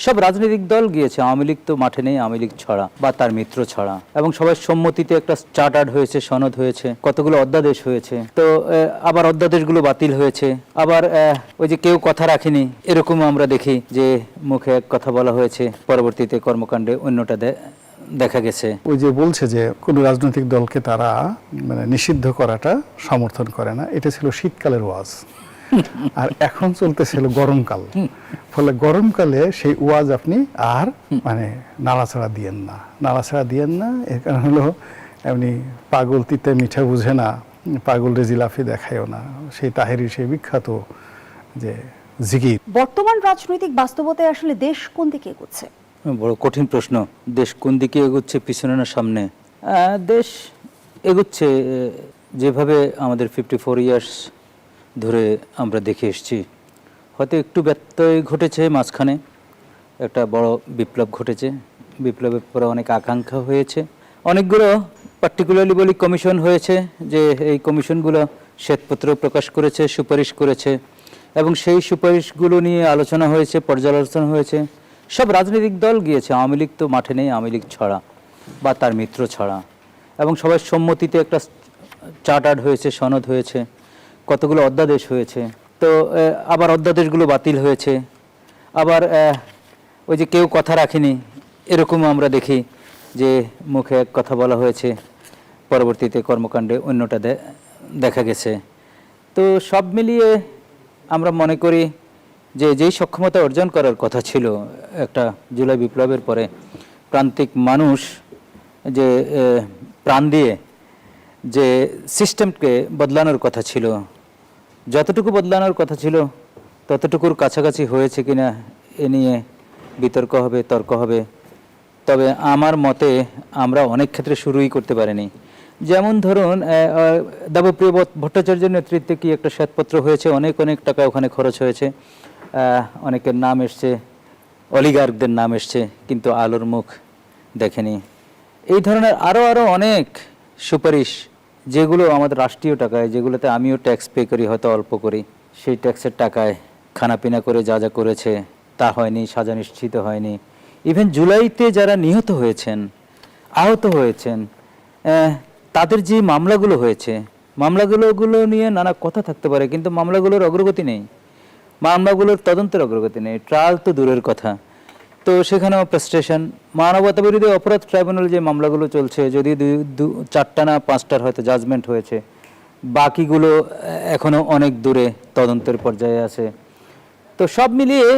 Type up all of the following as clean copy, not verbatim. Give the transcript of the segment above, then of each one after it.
সব রাজনৈতিক দল গিয়েছে, আওয়ামী লীগ তো মাঠে নেই, আওয়ামী লীগ ছড়া বা তার মিত্র ছড়া, এবং সবার সম্মতিতে একটা চার্টার্ড হয়েছে, সনদ হয়েছে, কতগুলো অধ্যাদেশ হয়েছে। তো আবার অধ্যাদেশগুলো বাতিল হয়েছে, আবার ওই যে কেউ কথা রাখেনি এরকম আমরা দেখি যে মুখে এক কথা বলা হয়েছে, পরবর্তীতে কর্মকাণ্ডে অন্যটা দেখা গেছে। ওই যে বলছে যে কোনো রাজনৈতিক দলকে তারা মানে নিষিদ্ধ করাটা সমর্থন করে না, এটা ছিল শীতকালের ওয়াজ। আর এখন চলতেছিল গরমকাল, ফলে গরমকালে সেই ওয়াজ আপনি আর মানে নাড়াচাড়া দিয়েন না। এর কারণ হলো এমনি পাগল তিতে মিঠা বুঝে না, পাগল রে জিলাফি দেখায়ও না, সেই তাহেরির সেই বিখ্যাত যে জিকির। বর্তমান রাজনৈতিক বাস্তবতায় আসলে দেশ কোন দিকে এগোচ্ছে? বড় কঠিন প্রশ্ন। দেশ কোন দিকে এগোচ্ছে, পিছনে না সামনে? দেশ এগোচ্ছে যেভাবে আমাদের 54 ইয়ার্স ধরে আমরা দেখে এসেছি। হয়তো একটু ব্যত্যয় ঘটেছে, মাঝখানে একটা বড় বিপ্লব ঘটেছে, বিপ্লবের পরে অনেক আকাঙ্ক্ষা হয়েছে, অনেকগুলো পার্টিকুলারলি বলি কমিশন হয়েছে, যে এই কমিশনগুলো শ্বেতপত্র প্রকাশ করেছে, সুপারিশ করেছে, এবং সেই সুপারিশগুলো নিয়ে আলোচনা হয়েছে, পর্যালোচনা হয়েছে। সব রাজনৈতিক দল গিয়েছে, আওয়ামী লীগ তো মাঠে নেই, আওয়ামী লীগ ছড়া বা তার মিত্র ছড়া, এবং সবার সম্মতিতে একটা চার্টার্ড হয়েছে, সনদ হয়েছে, কতগুলো অধ্যাদেশ হয়েছে। তো আবার অধ্যাদেশগুলো বাতিল হয়েছে, আবার ওই যে কেউ কথা রাখেনি এরকম আমরা দেখি যে মুখে এক কথা বলা হয়েছে, পরবর্তীতে কর্মকাণ্ডে অন্যটা দেখা গেছে। তো সব মিলিয়ে আমরা মনে করি যে যেই সক্ষমতা অর্জন করার কথা ছিল একটা জুলাই বিপ্লবের পরে, প্রান্তিক মানুষ যে প্রাণ দিয়ে যে সিস্টেমকে বদলানোর কথা ছিল, যতটুকু বদলানোর কথা ছিল ততটুকুর কাছাকাছি হয়েছে কিনা এ নিয়ে বিতর্ক হবে, তর্ক হবে। তবে আমার মতে আমরা অনেক ক্ষেত্রে শুরুই করতে পারিনি। যেমন ধরুন দেবপ্রিয় ভট্টাচার্যের নেতৃত্বে কি একটা শ্বেতপত্র হয়েছে, অনেক অনেক টাকা ওখানে খরচ হয়েছে, অনেকের নাম এসছে, অলিগার্কদের নাম এসছে, কিন্তু আলোর মুখ দেখেনি। এই ধরনের আরও অনেক সুপারিশ, যেগুলো আমাদের রাষ্ট্রীয় টাকায়, যেগুলোতে আমিও ট্যাক্স পে করি, হয়তো অল্প করি, সেই ট্যাক্সের টাকায় খানাপিনা করে যা যা করেছে তা হয়নি, সাজা নিশ্চিত হয়নি। ইভেন জুলাইতে যারা নিহত হয়েছেন, আহত হয়েছেন, তাদের যে মামলাগুলো হয়েছে, মামলাগুলো নিয়ে নানা কথা থাকতে পারে, কিন্তু মামলাগুলোর অগ্রগতি নেই, মামলাগুলোর তদন্তের অগ্রগতি নেই, ট্রায়াল তো দূরের কথা। তো সেখানেও ফ্রাস্ট্রেশন। মানবতা বিরোধী অপরাধ ট্রাইব্যুনাল যে মামলাগুলো চলছে, যদি 4টা না 5টার হয়তো জাজমেন্ট হয়েছে, বাকিগুলো এখনও অনেক দূরে তদন্তের পর্যায়ে আছে। তো সব মিলিয়ে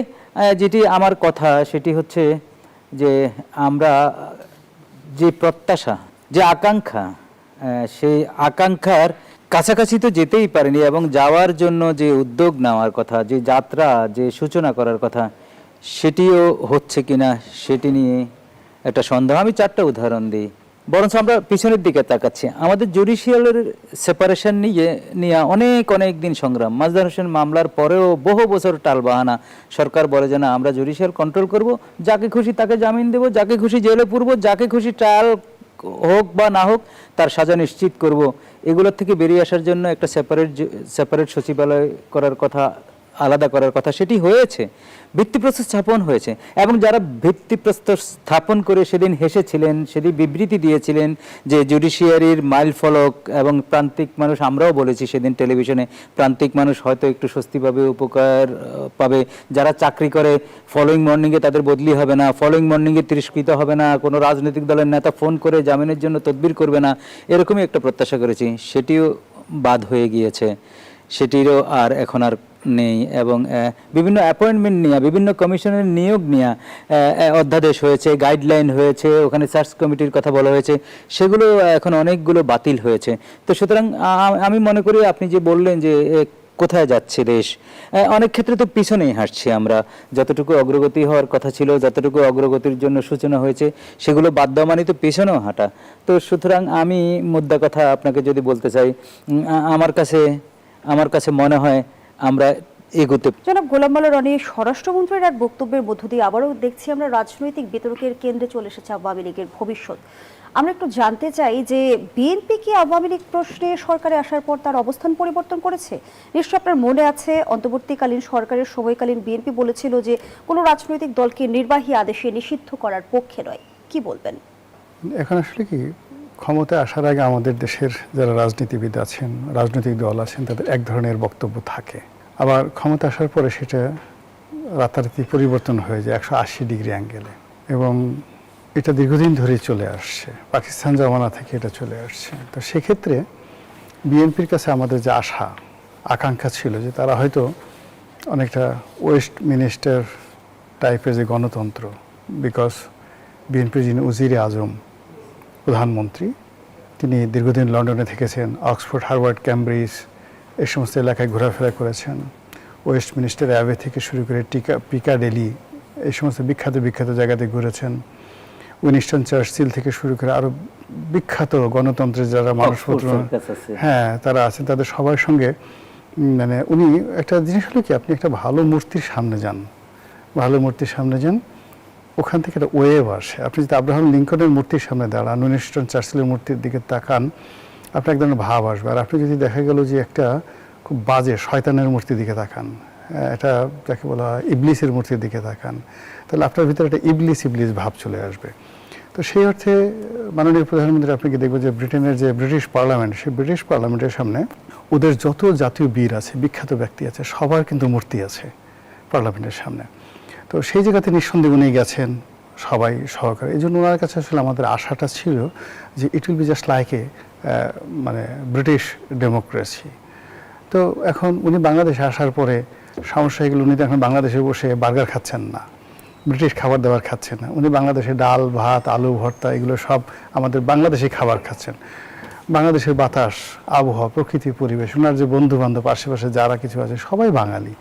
যেটি আমার কথা সেটি হচ্ছে যে আমরা যে প্রত্যাশা, যে আকাঙ্ক্ষা, সেই আকাঙ্ক্ষার কাছাকাছি তো যেতেই পারিনি, এবং যাওয়ার জন্য যে উদ্যোগ নেওয়ার কথা, যে যাত্রা, যে সূচনা করার কথা, সেটিও হচ্ছে কিনা সেটি নিয়ে একটা সন্দেহ। আমি 4টা উদাহরণ দিই, বরঞ্চ আমরা পিছনের দিকে তাকাচ্ছি। আমাদের জুডিশিয়ালের সেপারেশন নিয়ে অনেক দিন সংগ্রাম, মাজদার হোসেন মামলার পরেও বহু বছর টালবাহানা। সরকার বলে যে না, আমরা জুডিশিয়াল কন্ট্রোল করব, যাকে খুশি তাকে জামিন দেব, যাকে খুশি জেলে পুরব, যাকে খুশি ট্রায়াল হোক বা না হোক তার সাজা নিশ্চিত করব। এগুলোর থেকে বেরিয়ে আসার জন্য একটা সেপারেট সচিবালয় করার কথা, আলাদা করার কথা, সেটি হয়েছে, ভিত্তিপ্রস্তর স্থাপন হয়েছে। এবং যারা ভিত্তিপ্রস্তর স্থাপন করে সেদিন হেসেছিলেন, সেদিন বিবৃতি দিয়েছিলেন যে জুডিশিয়ারির মাইল ফলক, এবং প্রান্তিক মানুষ, আমরাও বলেছি সেদিন টেলিভিশনে, প্রান্তিক মানুষ হয়তো একটু স্বস্তি পাবে, উপকার পাবে, যারা চাকরি করে ফলোয়িং মর্নিংয়ে তাদের বদলি হবে না, ফলোয়িং মর্নিংয়ে তিরস্কৃত হবে না, কোনো রাজনৈতিক দলের নেতা ফোন করে জামিনের জন্য তদবির করবে না, এরকমই একটা প্রত্যাশা করেছি। সেটিও বাদ হয়ে গিয়েছে, সেটিরও আর এখন আর নেই। এবং বিভিন্ন অ্যাপয়েন্টমেন্ট নিয়ে, বিভিন্ন কমিশনের নিয়োগ নিয়ে অধ্যাদেশ হয়েছে, গাইডলাইন হয়েছে, ওখানে সার্চ কমিটির কথা বলা হয়েছে, সেগুলো এখন অনেকগুলো বাতিল হয়েছে। তো সুতরাং আমি মনে করি আপনি যে বললেন যে কোথায় যাচ্ছে দেশ, অনেক ক্ষেত্রে তো পিছনেই হাঁটছি আমরা। যতটুকু অগ্রগতি হওয়ার কথা ছিল, যতটুকু অগ্রগতির জন্য সূচনা হয়েছে, সেগুলো বাদ দেওয়া মানে তো পিছনেও হাঁটা। তো সুতরাং আমি মুদ্রা কথা আপনাকে যদি বলতে চাই, আমার কাছে মনে হয় আমরা এগোতে। জনাব গোলাম মাওলা রনি, স্বরাষ্ট্রমন্ত্রীর এক বক্তব্যের মধ্য দিয়ে আবারও দেখছি আমরা রাজনৈতিক বিতর্কের কেন্দ্রে চলে এসেছে আওয়ামী লীগের ভবিষ্যৎ। আমরা একটু জানতে চাই যে বিএনপি কি আওয়ামী লীগ প্রশ্নে সরকারে আসার পর তার অবস্থান পরিবর্তন করেছে? নিশ্চয় আপনার মনে আছে অন্তর্বর্তীকালীন সরকারের সময়কালীন বিএনপি বলেছিল যে কোনো রাজনৈতিক দলকে নির্বাহী আদেশে নিষিদ্ধ করার পক্ষে নয়। কি বলবেন? এখন আসলে কি, ক্ষমতায় আসার আগে আমাদের দেশের যারা রাজনীতিবিদ আছেন, রাজনৈতিক দল আছেন, তাদের এক ধরনের বক্তব্য থাকে। আবার ক্ষমতা আসার পরে সেটা রাতারাতি পরিবর্তন হয়ে যায় 180 ডিগ্রি অ্যাঙ্গেলে, এবং এটা দীর্ঘদিন ধরেই চলে আসছে, পাকিস্তান জমানা থেকে এটা চলে আসছে। তো সেক্ষেত্রে বিএনপির কাছে আমাদের যে আশা আকাঙ্ক্ষা ছিল যে তারা হয়তো অনেকটা ওয়েস্ট মিনিস্টার টাইপের যে গণতন্ত্র, বিকজ বিএনপির যিনি উজিরে আজম প্রধানমন্ত্রী, তিনি দীর্ঘদিন লন্ডনে থেকেছেন, অক্সফোর্ড, হার্ভার্ড, ক্যামব্রিজ এই সমস্ত এলাকায় ঘোরাফেরা করেছেন। ওয়েস্ট মিনিস্টার অ্যাবে থেকে শুরু করে পিকাডেলি এই সমস্ত বিখ্যাত বিখ্যাত জায়গাতে ঘুরেছেন। উইনস্টন চার্চিল থেকে শুরু করে আরও বিখ্যাত গণতন্ত্রের যারা মানুষপত্র, হ্যাঁ, তারা আছেন, তাদের সবার সঙ্গে মানে উনি একটা জিনিস হলো কি, আপনি একটা ভালো মূর্তির সামনে যান, ভালো মূর্তির সামনে যান, ওখান থেকে একটা ওয়েভ আসে। আপনি যদি আব্রাহাম লিঙ্কনের মূর্তির সামনে দাঁড়ান, উইনস্টন চার্চিলের মূর্তির দিকে তাকান, আপনার এক ধরনের ভাব আসবে। আর আপনি যদি দেখা গেল যে একটা খুব বাজে শয়তানের মূর্তির দিকে তাকান, এটা যাকে বলা হয় ইবলিসের মূর্তির দিকে তাকান, তাহলে আপনার ভিতরে একটা ইবলিস ভাব চলে আসবে। তো সেই অর্থে মাননীয় প্রধানমন্ত্রী, আপনি কি দেখবেন যে ব্রিটেনের যে ব্রিটিশ পার্লামেন্ট, সেই ব্রিটিশ পার্লামেন্টের সামনে ওদের যত জাতীয় বীর আছে, বিখ্যাত ব্যক্তি আছে, সবার কিন্তু মূর্তি আছে পার্লামেন্টের সামনে। তো সেই জায়গাতে নিঃসন্দেহে উনি গেছেন সবাই সহকারে। এই জন্য ওনার কাছে আসলে আমাদের আশাটা ছিল যে it will be just like a মানে ব্রিটিশ ডেমোক্রেসি। তো এখন উনি বাংলাদেশে আসার পরে সমস্যা এগুলো, উনি তো এখন বাংলাদেশে বসে বার্গার খাচ্ছেন না, ব্রিটিশ খাবার দাবার খাচ্ছেন না, উনি বাংলাদেশে ডাল ভাত আলু ভর্তা এগুলো সব আমাদের বাংলাদেশি খাবার খাচ্ছেন। বাংলাদেশের বাতাস, আবহাওয়া, প্রকৃতি, পরিবেশ, ওনার যে বন্ধু বান্ধব আশেপাশে যারা কিছু আছে সবাই বাঙালি।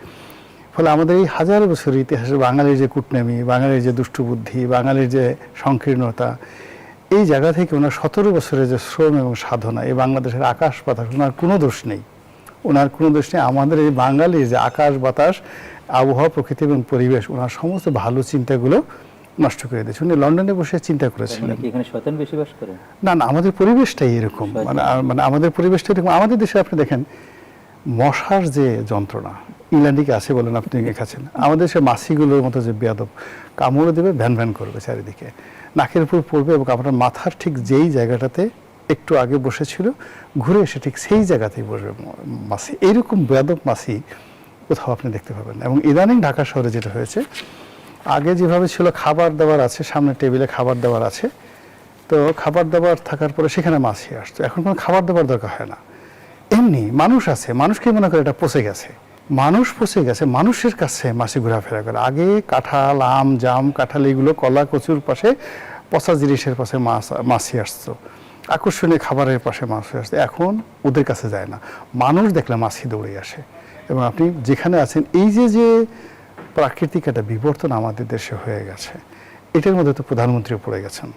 ফলে আমাদের এই হাজার বছরের ইতিহাসে বাঙালির যে কূটনীতি, বাঙালির যে দুষ্টুবুদ্ধি, বাঙালির যে সংকীর্ণতা, এই জায়গা থেকে ওনার 17 বছরের যে শ্রম এবং সাধনা, এই বাংলাদেশের আকাশ বাতাস, ওনার কোনো দোষ নেই, ওনার কোনো দোষ নেই। আমাদের এই বাঙালির যে আকাশ বাতাস, আবহাওয়া, প্রকৃতি এবং পরিবেশ, ওনার সমস্ত ভালো চিন্তাগুলো নষ্ট করে দিয়েছে। উনি লন্ডনে বসে চিন্তা করেছিলেন। এখানে শয়তান বেশি বাস করে? না না, আমাদের পরিবেশটাই এরকম, মানে আমাদের পরিবেশটা এরকম। আমাদের দেশে আপনি দেখেন মশার যে যন্ত্রণা, ইংল্যান্ডে আছে বলেন, আপনি খাচ্ছেন, আমাদের দেশে মাছিগুলোর মতো যে বেয়াদব, কামড়ে দেবে, ভ্যান ভ্যান করবে চারিদিকে, নাকের উপর পড়বে, এবং আপনার মাথার ঠিক যেই জায়গাটাতে একটু আগে বসেছিল ঘুরে এসে ঠিক সেই জায়গাতেই বসবে মাছি। এইরকম বেয়াদব মাছি কোথাও আপনি দেখতে পাবেন না। এবং ইদানিং ঢাকা শহরে যেটা হয়েছে, আগে যেভাবে ছিল খাবার দাবার আছে, সামনে টেবিলে খাবার দাবার আছে, তো খাবার দাবার থাকার পরে সেখানে মাছি আসতো, এখন কোনো খাবার দাবার দরকার হয় না, এমনি মানুষ আছে, মানুষকে মনে করে এটা পচে গেছে, মানুষ পচে গেছে, মানুষের কাছে মাছি ঘোরাফেরা করে। আগে কাঁঠাল, আম, জাম, কাঁঠাল, এগুলো কলা কচুর পাশে পচা জিনিসের পাশে মাছি আসতো, আকর্ষণীয় খাবারের পাশে মাছি আসতো। এখন ওদের কাছে যায় না, মানুষ দেখলে মাছি দৌড়ে আসে। এবং আপনি যেখানে আছেন, এই যে যে প্রাকৃতিক একটা বিবর্তন আমাদের দেশে হয়ে গেছে, এটার মধ্যে তো প্রধানমন্ত্রীও পড়ে গেছেন।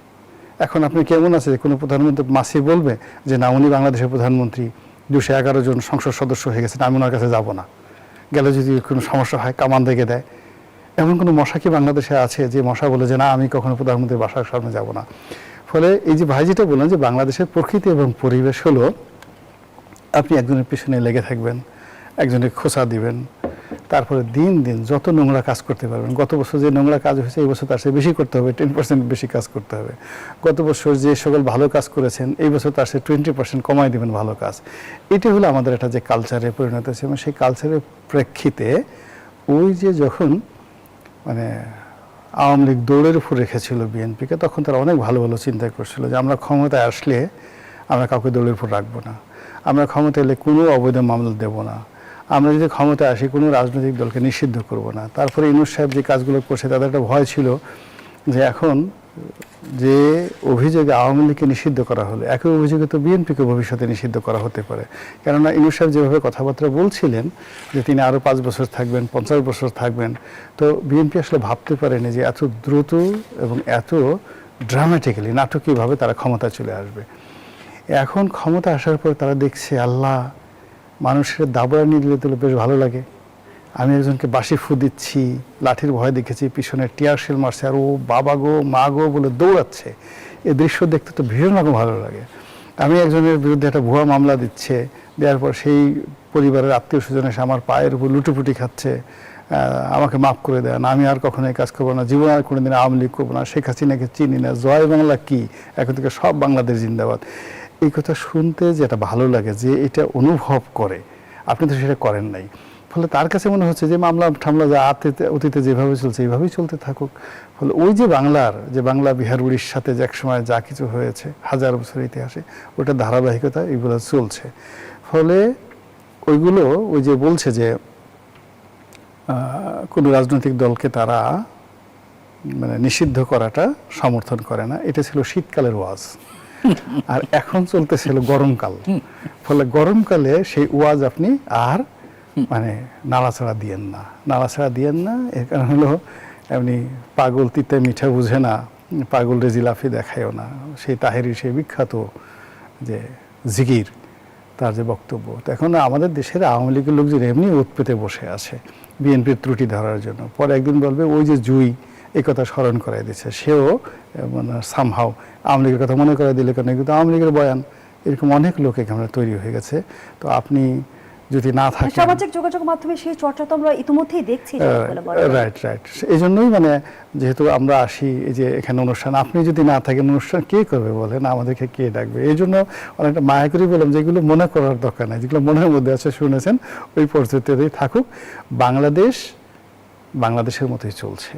এখন আপনি কেমন আছে যে কোনো প্রধানমন্ত্রী মাছি বলবে যে না, উনি বাংলাদেশের প্রধানমন্ত্রী, 211 জন সংসদ সদস্য হয়ে গেছেন, আমি ওনার কাছে যাব না, গেলে যদি কোনো সমস্যা হয় কামান দেখে দেয়। এমন কোনো মশা কি বাংলাদেশে আছে যে মশা বলে যে না, আমি কখনো প্রধানমন্ত্রীর বাসার সামনে যাব না? ফলে এই যে ভাই যেটা বললেন যে বাংলাদেশের প্রকৃতি এবং পরিবেশ হলো, আপনি একজনের পিছনে লেগে থাকবেন, একজনের খোঁচা দিবেন, তারপরে দিন দিন যত নোংরা কাজ করতে পারবেন। গত বছর যে নোংরা কাজ হয়েছে, এই বছর তার চেয়ে বেশি করতে হবে, 10% বেশি কাজ করতে হবে। গত বছর যে সকল ভালো কাজ করেছেন, এই বছর তার চেয়ে 20% কমাই দেবেন ভালো কাজ। এটি হলো আমাদের একটা যে কালচারে পরিণত হয়েছে। এবং সেই কালচারের প্রেক্ষিতে ওই যে যখন মানে আওয়ামী লীগ দৌড়ের উপর রেখেছিল বিএনপিকে, তখন তারা অনেক ভালো ভালো চিন্তা করছিল যে আমরা ক্ষমতায় আসলে আমরা কাউকে দৌড়ের উপর রাখবো না, আমরা ক্ষমতায় এলে কোনো অবৈধ মামলা দেব না, আমরা যদি ক্ষমতায় আসি কোনো রাজনৈতিক দলকে নিষিদ্ধ করব না। তারপরে ইউনূস সাহেব যে কাজগুলো করছে, তাদের একটা ভয় ছিল যে এখন যে অভিযোগে আওয়ামী লীগকে নিষিদ্ধ করা হলো, একই অভিযোগে তো বিএনপিকে ভবিষ্যতে নিষিদ্ধ করা হতে পারে। কেননা ইউনূস সাহেব যেভাবে কথাবার্তা বলছিলেন যে তিনি আরও 5 বছর থাকবেন, 50 বছর থাকবেন, তো বিএনপি আসলে ভাবতে পারেনি যে এত দ্রুত এবং এত ড্রামাটিক্যালি, নাটকীয়ভাবে তারা ক্ষমতায় চলে আসবে। এখন ক্ষমতা আসার পর তারা দেখছে আল্লাহ, মানুষের দাবড়া নিয়ে দিলে তো বেশ ভালো লাগে, আমি একজনকে বাঁশি ফু দিচ্ছি, লাঠির ভয় দেখেছি, পিছনে টিয়ার শেল মারছে, আর ও বাবা গো মা গো বলে দৌড়াচ্ছে। এই দৃশ্য দেখতে তো ভীষণ রকম ভালো লাগে। আমি একজনের বিরুদ্ধে একটা ভুয়া মামলা দিচ্ছে, দেওয়ার পর সেই পরিবারের আত্মীয় স্বজন এসে আমার পায়ের উপর লুটোপুটি খাচ্ছে, আমাকে মাফ করে দেন, আমি আর কখনো এই কাজ করবো না, জীবন আর কোনোদিন আওয়ামী লীগ করবো না, শেখ হাসিনাকে চিনি না, জয় বাংলা কি, এখন থেকে সব বাংলাদেশ জিন্দাবাদ। এই কথা শুনতে যেটা ভালো লাগে, যে এটা অনুভব করে, আপনি তো সেটা করেন নাই, ফলে তার কাছে মনে হচ্ছে যে মামলা ঠামলা যা অতীতে যেভাবে চলছে এইভাবেই চলতে থাকুক। ফলে ওই যে বাংলা বিহার উড়িষ্যাতে যে এক সময় যা কিছু হয়েছে হাজার বছরের ইতিহাসে, ওটা ধারাবাহিকতা এগুলো চলছে। ফলে ওইগুলো ওই যে বলছে যে কোনো রাজনৈতিক দলকে তারা মানে নিষিদ্ধ করাটা সমর্থন করে না, এটা ছিল শীতকালের ওয়াজ। আর এখন চলতেছিল গরমকাল, ফলে গরমকালে সেই ওয়াজ আপনি আর মানে নাড়াচাড়া দিয়েন না। এর কারণ হলো এমনি পাগল তিতে মিঠা বুঝে না, পাগল রে জিলাফি দেখায়ও না, সেই তাহেরি সেই বিখ্যাত যে জিকির, তার যে বক্তব্য। তো এখন আমাদের দেশের আওয়ামী লীগের লোকজন এমনি ওত পেতে বসে আছে বিএনপির ত্রুটি ধরার জন্য, পরে একদিন বলবে ওই যে জুই এই কথা স্মরণ করাই দিচ্ছে, সেও মানে সামহাও আওয়ামী লীগের কথা মনে করাই দিলে কেন, কিন্তু আওয়ামী লীগের বয়ান, এরকম অনেক লোক এখানে তৈরি হয়ে গেছে। তো আপনি যদি না থাকে, সামাজিক যোগাযোগ মাধ্যমে সেই চর্চা তো আমরা ইতিমধ্যেই দেখছি। রাইট এই জন্যই মানে যেহেতু আমরা আসি এই যে এখানে অনুষ্ঠান, আপনি যদি না থাকেন অনুষ্ঠান কে করবে বলেন, আমাদেরকে কে ডাকবে? এই জন্য অনেকটা মায়া করে বললাম যেগুলো মনে করার দরকার নাই, যেগুলো মনের মধ্যে আছে শুনেছেন ওই পরিস্থিতিতেই থাকুক। বাংলাদেশের মতোই চলছে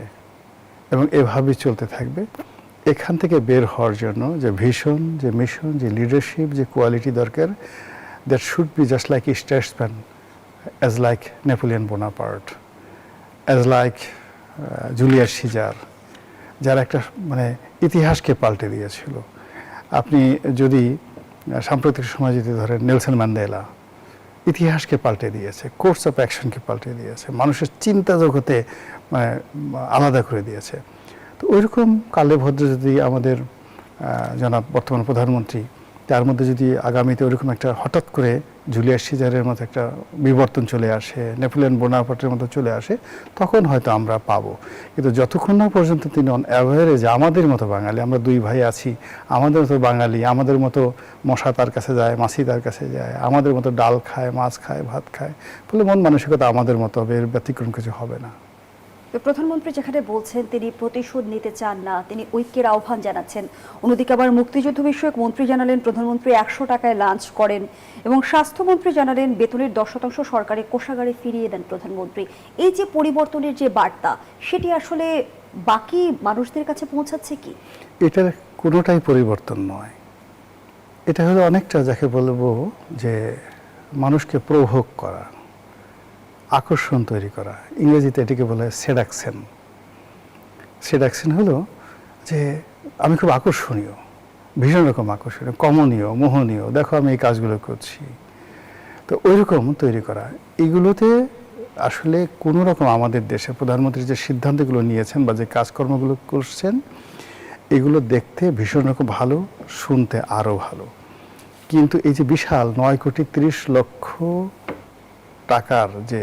এবং এভাবেই চলতে থাকবে। এখান থেকে বের হওয়ার জন্য যে ভিশন, যে মিশন, যে লিডারশিপ, যে কোয়ালিটি দরকার, that should be just like a statesman, as like Napoleon Bonaparte, as like Julius Caesar, যারা একটা মানে ইতিহাসকে পাল্টে দিয়েছিল। আপনি যদি সাম্প্রতিক সময় যদি ধরেন নেলসন ম্যান্ডেলা, ইতিহাসকে পাল্টে দিয়েছে, কোর্স অফ অ্যাকশনকে পাল্টে দিয়েছে, মানুষের চিন্তা জগতে মানে আলাদা করে দিয়েছে। তো ওইরকম কালে ভদ্র যদি আমাদের জনাব বর্তমান প্রধানমন্ত্রী, তার মধ্যে যদি আগামীতে ওরকম একটা হঠাৎ করে জুলিয়াস সিজারের মতো একটা বিবর্তন চলে আসে, নেপোলিয়ন বোনাপার্টের মতো চলে আসে, তখন হয়তো আমরা পাবো। কিন্তু যতক্ষণ না পর্যন্ত তিনি অন অ্যাভারেজ আমাদের মতো বাঙালি, আমরা দুই ভাই আছি, আমাদের মতো বাঙালি, আমাদের মতো মশা তার কাছে যায়, মাছি তার কাছে যায়, আমাদের মতো ডাল খায়, মাছ খায়, ভাত খায়, ফলে মন মানসিকতা আমাদের মতো হবে, এর ব্যতিক্রম কিছু হবে না। প্রধানমন্ত্রী যেখানে বলছেন তিনি প্রতিশোধ নিতে চান না, তিনি ঐক্যের আহ্বান জানাচ্ছেন, অন্যদিকে আবার মুক্তিযুদ্ধ বিষয়ক মন্ত্রী জানালেন প্রধানমন্ত্রী 100 টাকায় লাঞ্চ করেন, এবং স্বাস্থ্যমন্ত্রী জানালেন বেতনের 10% সরকারি কোষাগারে ফিরিয়ে দেন প্রধানমন্ত্রী। এই যে পরিবর্তনের যে বার্তা, সেটি আসলে বাকি মানুষদের কাছে পৌঁছাচ্ছে কি? এটার কোনোটাই পরিবর্তন নয়, এটা হলো অনেকটা যাকে বলবো যে মানুষকে প্রভোগ করা, আকর্ষণ তৈরি করা। ইংরেজিতে এটিকে বলে সেডাকশন। সেডাকশন হলো যে আমি খুব আকর্ষণীয়, ভীষণ রকম আকর্ষণীয়, কমনীয়, মোহনীয়, দেখো আমি এই কাজগুলো করছি। তো ওই রকম তৈরি করা, এগুলোতে আসলে কোনো রকম আমাদের দেশে প্রধানমন্ত্রী যে সিদ্ধান্তগুলো নিয়েছেন বা যে কাজকর্মগুলো করছেন, এগুলো দেখতে ভীষণ রকম ভালো, শুনতে আরও ভালো। কিন্তু এই যে বিশাল 9,30,00,000 টাকার যে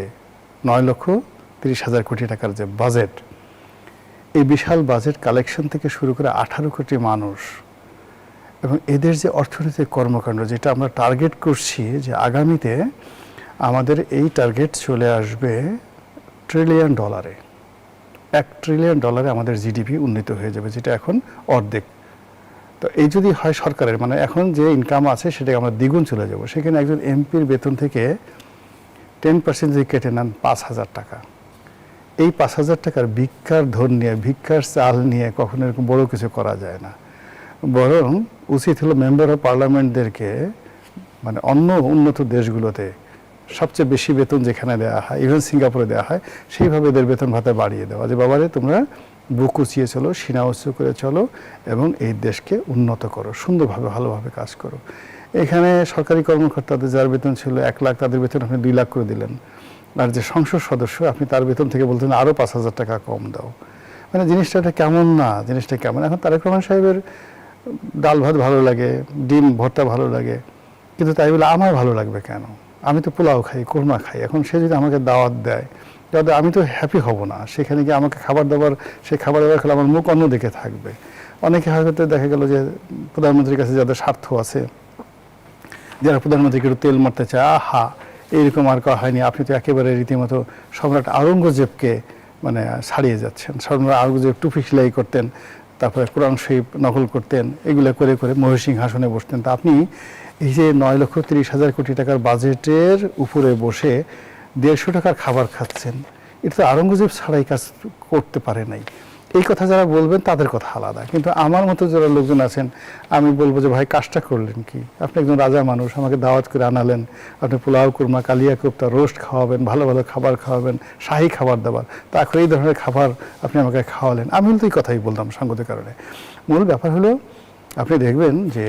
9,30,000 কোটি টাকার যে বাজেট, এই বিশাল বাজেট কালেকশন থেকে শুরু করে 18 কোটি মানুষ এবং এদের যে অর্থনৈতিক কর্মকাণ্ড, যেটা আমরা টার্গেট করছি যে আগামীতে আমাদের এই টার্গেট চলে আসবে $1 ট্রিলিয়ন। $1 ট্রিলিয়ন আমাদের জিডিপি উন্নীত হয়ে যাবে, যেটা এখন অর্ধেক। তো এই যদি হয় সরকারের, মানে এখন যে ইনকাম আছে সেটাকে আমরা দ্বিগুণ চলে যাব। সেখানে একজন এমপির বেতন থেকে 10% যদি কেটে নেন 5,000 টাকা, এই 5,000 টাকার ভিক্ষার ধন নিয়ে, ভিক্ষার চাল নিয়ে কখনো এরকম বড় কিছু করা যায় না। বরং উচিত হলো মেম্বার অফ পার্লামেন্টদেরকে মানে অন্য উন্নত দেশগুলোতে সবচেয়ে বেশি বেতন যেখানে দেওয়া হয়, ইভেন সিঙ্গাপুরে দেওয়া হয়, সেইভাবে এদের বেতন ভাতা বাড়িয়ে দেওয়া, যে বাবারে তোমরা বুক উঁচিয়ে চলো, সিনা উঁচু করে চলো এবং এই দেশকে উন্নত করো, সুন্দরভাবে ভালোভাবে কাজ করো। এখানে সরকারি কর্মকর্তাদের যার বেতন ছিল 1 লাখ, তাদের বেতন আপনি 2 লাখ করে দিলেন, আর যে সংসদ সদস্য আপনি তার বেতন থেকে বলতেন আরও 5,000 টাকা কম দাও। মানে জিনিসটা কেমন না, জিনিসটা কেমন? এখন তারেক রহমান সাহেবের ডাল ভাত ভালো লাগে, ডিম ভর্তা ভালো লাগে, কিন্তু তাই বলে আমার ভালো লাগবে কেন? আমি তো পোলাও খাই, কোরমা খাই। এখন সে যদি আমাকে দাওয়াত দেয়, যাতে আমি তো হ্যাপি হব না, সেখানে গিয়ে আমাকে খাবার দাবার, সেই খাবার দাবার খেলে আমার মুখ অন্যদিকে থাকবে। অনেকে হয়তো দেখা গেল যে প্রধানমন্ত্রীর কাছে যাদের স্বার্থ আছে, যারা প্রধানমন্ত্রীকে একটু তেল মারতে চায়, আহা এইরকম আর করা হয়নি, আপনি তো একেবারে রীতিমতো সম্রাট আওরঙ্গজেবকে মানে ছাড়িয়ে যাচ্ছেন। সম্রাট আওরঙ্গজেব টুপি সেলাই করতেন, তারপরে কোরআন শরীফ নকল করতেন, এগুলো করে করে মহিষিংহাসনে বসতেন। তা আপনি এই যে 9,30,000 কোটি টাকার বাজেটের উপরে বসে 150 টাকার খাবার খাচ্ছেন, এটা তো আওরঙ্গজেব ছাড়াই কাজ করতে পারে নাই। এই কথা যারা বলবেন তাদের কথা আলাদা, কিন্তু আমার মতো যারা লোকজন আছেন, আমি বলবো যে ভাই কাজটা করলেন কি? আপনি একজন রাজা মানুষ, আমাকে দাওয়াত করে আনালেন, আপনি পোলাও কুরমা, কালিয়া কোপ্তা, রোস্ট খাওয়াবেন, ভালো ভালো খাবার খাওয়াবেন, শাহী খাবার দাবার, তারপরে এই ধরনের খাবার আপনি আমাকে খাওয়ালেন। আমি তো এই কথাই বলতাম সঙ্গতির কারণে। মূল ব্যাপার হলো আপনি দেখবেন যে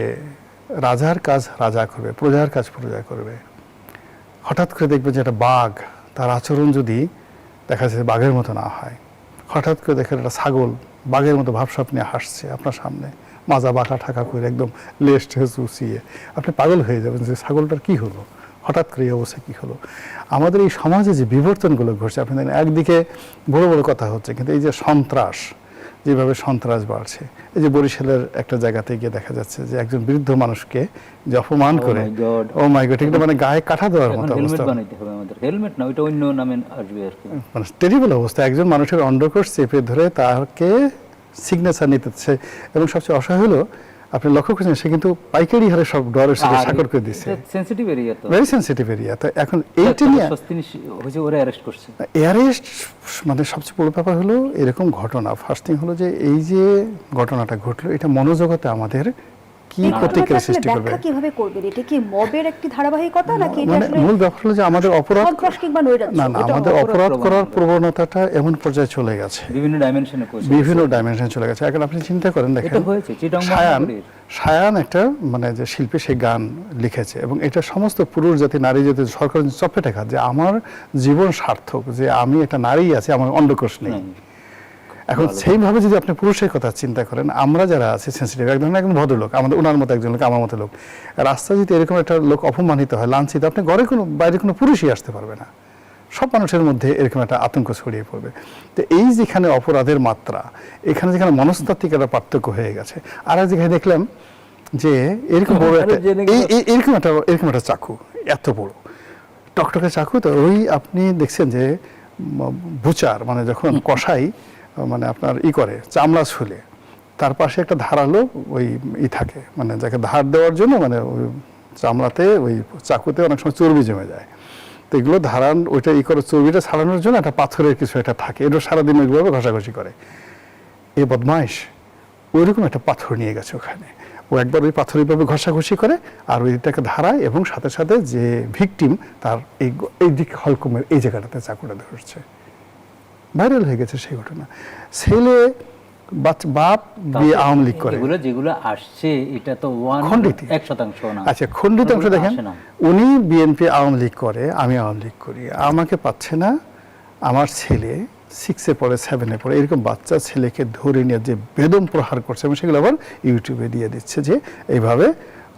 রাজার কাজ রাজা করবে, প্রজার কাজ প্রজা করবে। হঠাৎ করে দেখবেন যে একটা বাঘ, তার আচরণ যদি দেখা যাচ্ছে বাঘের মতো না হয়, হঠাৎ করে দেখেন একটা ছাগল বাঘের মতো ভাবসাব নিয়ে হাসছে আপনার সামনে, মাজা বাঁকা ঠাকা করে একদম লেজ টেজ উঁচিয়ে, আপনি পাগল হয়ে যাবেন যে ছাগলটার কি হলো, হঠাৎ করে এই অবস্থা কী হলো। আমাদের এই সমাজে যে বিবর্তনগুলো ঘটছে, আপনি দেখেন একদিকে বড় বড় কথা হচ্ছে, কিন্তু এই যে সন্ত্রাস, যেভাবে সন্ত্রাস বাড়ছে, এই যে বরিশালের একটা জায়গাতে গিয়ে দেখা যাচ্ছে যে একজন বৃদ্ধ মানুষকে যে অপমান করে, ও মাই গড, এটা মানে গায়ে কাটা দেওয়ার মতো অবস্থা। হেলমেট না, ওইটা অন্য নামে আসবে আর কি, মানে টেরিবল অবস্থা। একজন মানুষের অন্ডারকোট চেপে ধরে তাকে সিগনেচার নিতে হচ্ছে, এবং সবচেয়ে অসহায় হলো আপনি লক্ষ্য করছেন সে কিন্তু পাইকারি হারে সব ডলার সাথে সাকর করে দিচ্ছে। সেনসিটিভ এরিয়া, তো ভেরি সেনসিটিভ এরিয়া। তো এখন এইটা নিয়ে হচ্ছে ওরা অ্যারেস্ট করছে। অ্যারেস্ট মানে সবচেয়ে বড় ব্যাপার হলো এরকম ঘটনা। ফার্স্ট থিং হলো যে এই যে ঘটনাটা ঘটলো, এটা মনোজগতে আমাদের কি প্রতিক্রিয়া সৃষ্টি করবে, কিভাবে করবেন? এটা কি মবের একটি ধারাবাহিকতা নাকি এটা মানে আসলে মূল ব্যাপার হলো যে আমাদের অপরাধ কিংবা নৈরাজ্য? না, আমাদের অপরাধ করার প্রবণতাটা এমন পর্যায়ে চলে গেছে, বিভিন্ন ডাইমেনশনে চলে গেছে। এখন আপনি চিন্তা করেন, দেখেন সায়ান সায়ান একটা মানে যে শিল্পী, সে গান লিখেছে, এবং এটা সমস্ত পুরুষ জাতি, নারী জাতি সরকার চপেটে খায় যে আমার জীবন সার্থক, যে আমি একটা নারী আছি, আমার অন্ডকোষ নেই। এখন সেইভাবে যদি আপনি পুরুষের কথা চিন্তা করেন, আমরা যারা আছি সেন্সিটিভ, এক ধরনের একজন ভদ্রলোক, আমাদের ওনার মতো একজন লোক, আমার মতো লোক, রাস্তায় যদি এরকম একটা লোক অপমানিত হয়, লাঞ্ছিত, আপনি ঘরে কোনো বাইরে কোনো পুরুষই আসতে পারবে না। সব মানুষের মধ্যে এরকম একটা আতঙ্ক ছড়িয়ে পড়বে। তো এই যেখানে অপরাধের মাত্রা, এখানে যেখানে মনস্তাত্ত্বিক একটা পার্থক্য হয়ে গেছে। আর এক জায়গায় দেখলাম যে এরকম বড় একটা এরকম একটা চাকু, এত বড় টকটকে চাকু। তো ওই আপনি দেখছেন যে বুচার মানে যখন কষাই মানে আপনার করে চামড়া ছুলে, তার পাশে একটা ধারালো ওই থাকে, মানে যাকে ধার দেওয়ার জন্য, মানে ওই চামড়াতে ওই চাকুতে অনেক সময় চর্বি জমে যায়। তো এগুলো ধারান ওইটা করে চর্বিটা ছাড়ানোর জন্য একটা পাথরের কিছু একটা থাকে, এটা সারাদিন ওইভাবে ঘষাঘষি করে। এই বদমাইশ ওইরকম একটা পাথর নিয়ে গেছে ওখানে, ও একবার ওই পাথর এইভাবে ঘষাঘষি করে আর ওইটাকে ধারায়, এবং সাথে সাথে যে ভিকটিম তার এই দিক হলকমের এই জায়গাটাতে চাকুটা ধরছে। ভাইরাল হয়ে গেছে সেই ঘটনা। ছেলে বাপ বিয়ে আওয়ামী লীগ করে, যেগুলো আসছে এটা তো খণ্ডিত 1% না। আচ্ছা, খণ্ডিত অংশ দেখেন, উনি বিএনপি আওয়ামী লীগ করে, আমি আওয়ামী লীগ করি, আমাকে পাচ্ছে না। আমার ছেলে 6-এ পড়ে, 7-এ পড়ে, এরকম বাচ্চা ছেলেকে ধরে নিয়ে যে বেদম প্রহার করছে, এবং সেগুলো আবার ইউটিউবে দিয়ে দিচ্ছে যে এইভাবে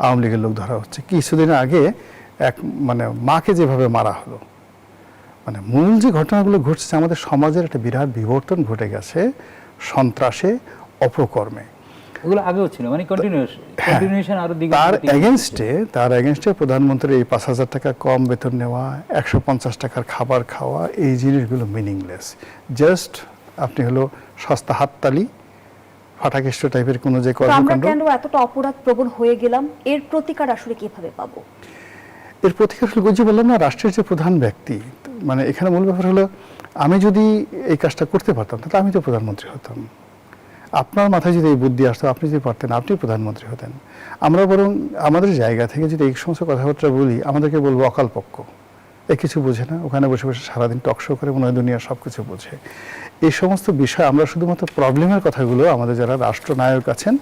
আওয়ামী লীগের লোক ধরা হচ্ছে। কিছুদিন আগে এক মানে মাকে যেভাবে মারা হলো, মানে মূল যে ঘটনাগুলো ঘটছে, আমাদের সমাজের একটা বিরাট বিবর্তন ঘটে গেছে সন্ত্রাসে, অপকর্মে। ওগুলো আগেও ছিল, মানে কন্টিনিউশন আরো দিকে। তার এগেইনস্টে প্রধানমন্ত্রীর এই 5,000 টাকা কম বেতন নেওয়া, 150 টাকার খাবার খাওয়া, এই জিনিসগুলো মিনিংলেস। জাস্ট আপনি হলো সস্তা হাততালি, ফাটাকেষ্ট টাইপের কোনো যে কর্মকাণ্ড। আমরা কেন এতটা অপরাধ প্রবণ হয়ে গেলাম? এর প্রতিকার আসলে কিভাবে পাবো? এর প্রতিকার হলো যে বললাম না, রাষ্ট্রের যে প্রধান ব্যক্তি, মানে এখানে মূল ব্যাপার হলো আমি যদি এই কাজটা করতে পারতাম তাহলে আমি তো প্রধানমন্ত্রী হতাম। আপনার মাথায় যদি এই বুদ্ধি আসতো, আপনি যদি পারতেন, আপনি প্রধানমন্ত্রী হতেন। আমরা বরং আমাদের জায়গা থেকে যদি এই সমস্ত কথাবার্তা বলি, আমাদেরকে বলবো অকালপক্ষ, এ কিছু বোঝে না, ওখানে বসে বসে সারাদিন টকশো করে মনে হয় দুনিয়ার সব কিছু বোঝে। এই সমস্ত বিষয় আমরা শুধুমাত্র প্রবলেমের কথাগুলো আমাদের যারা রাষ্ট্রনায়ক আছেন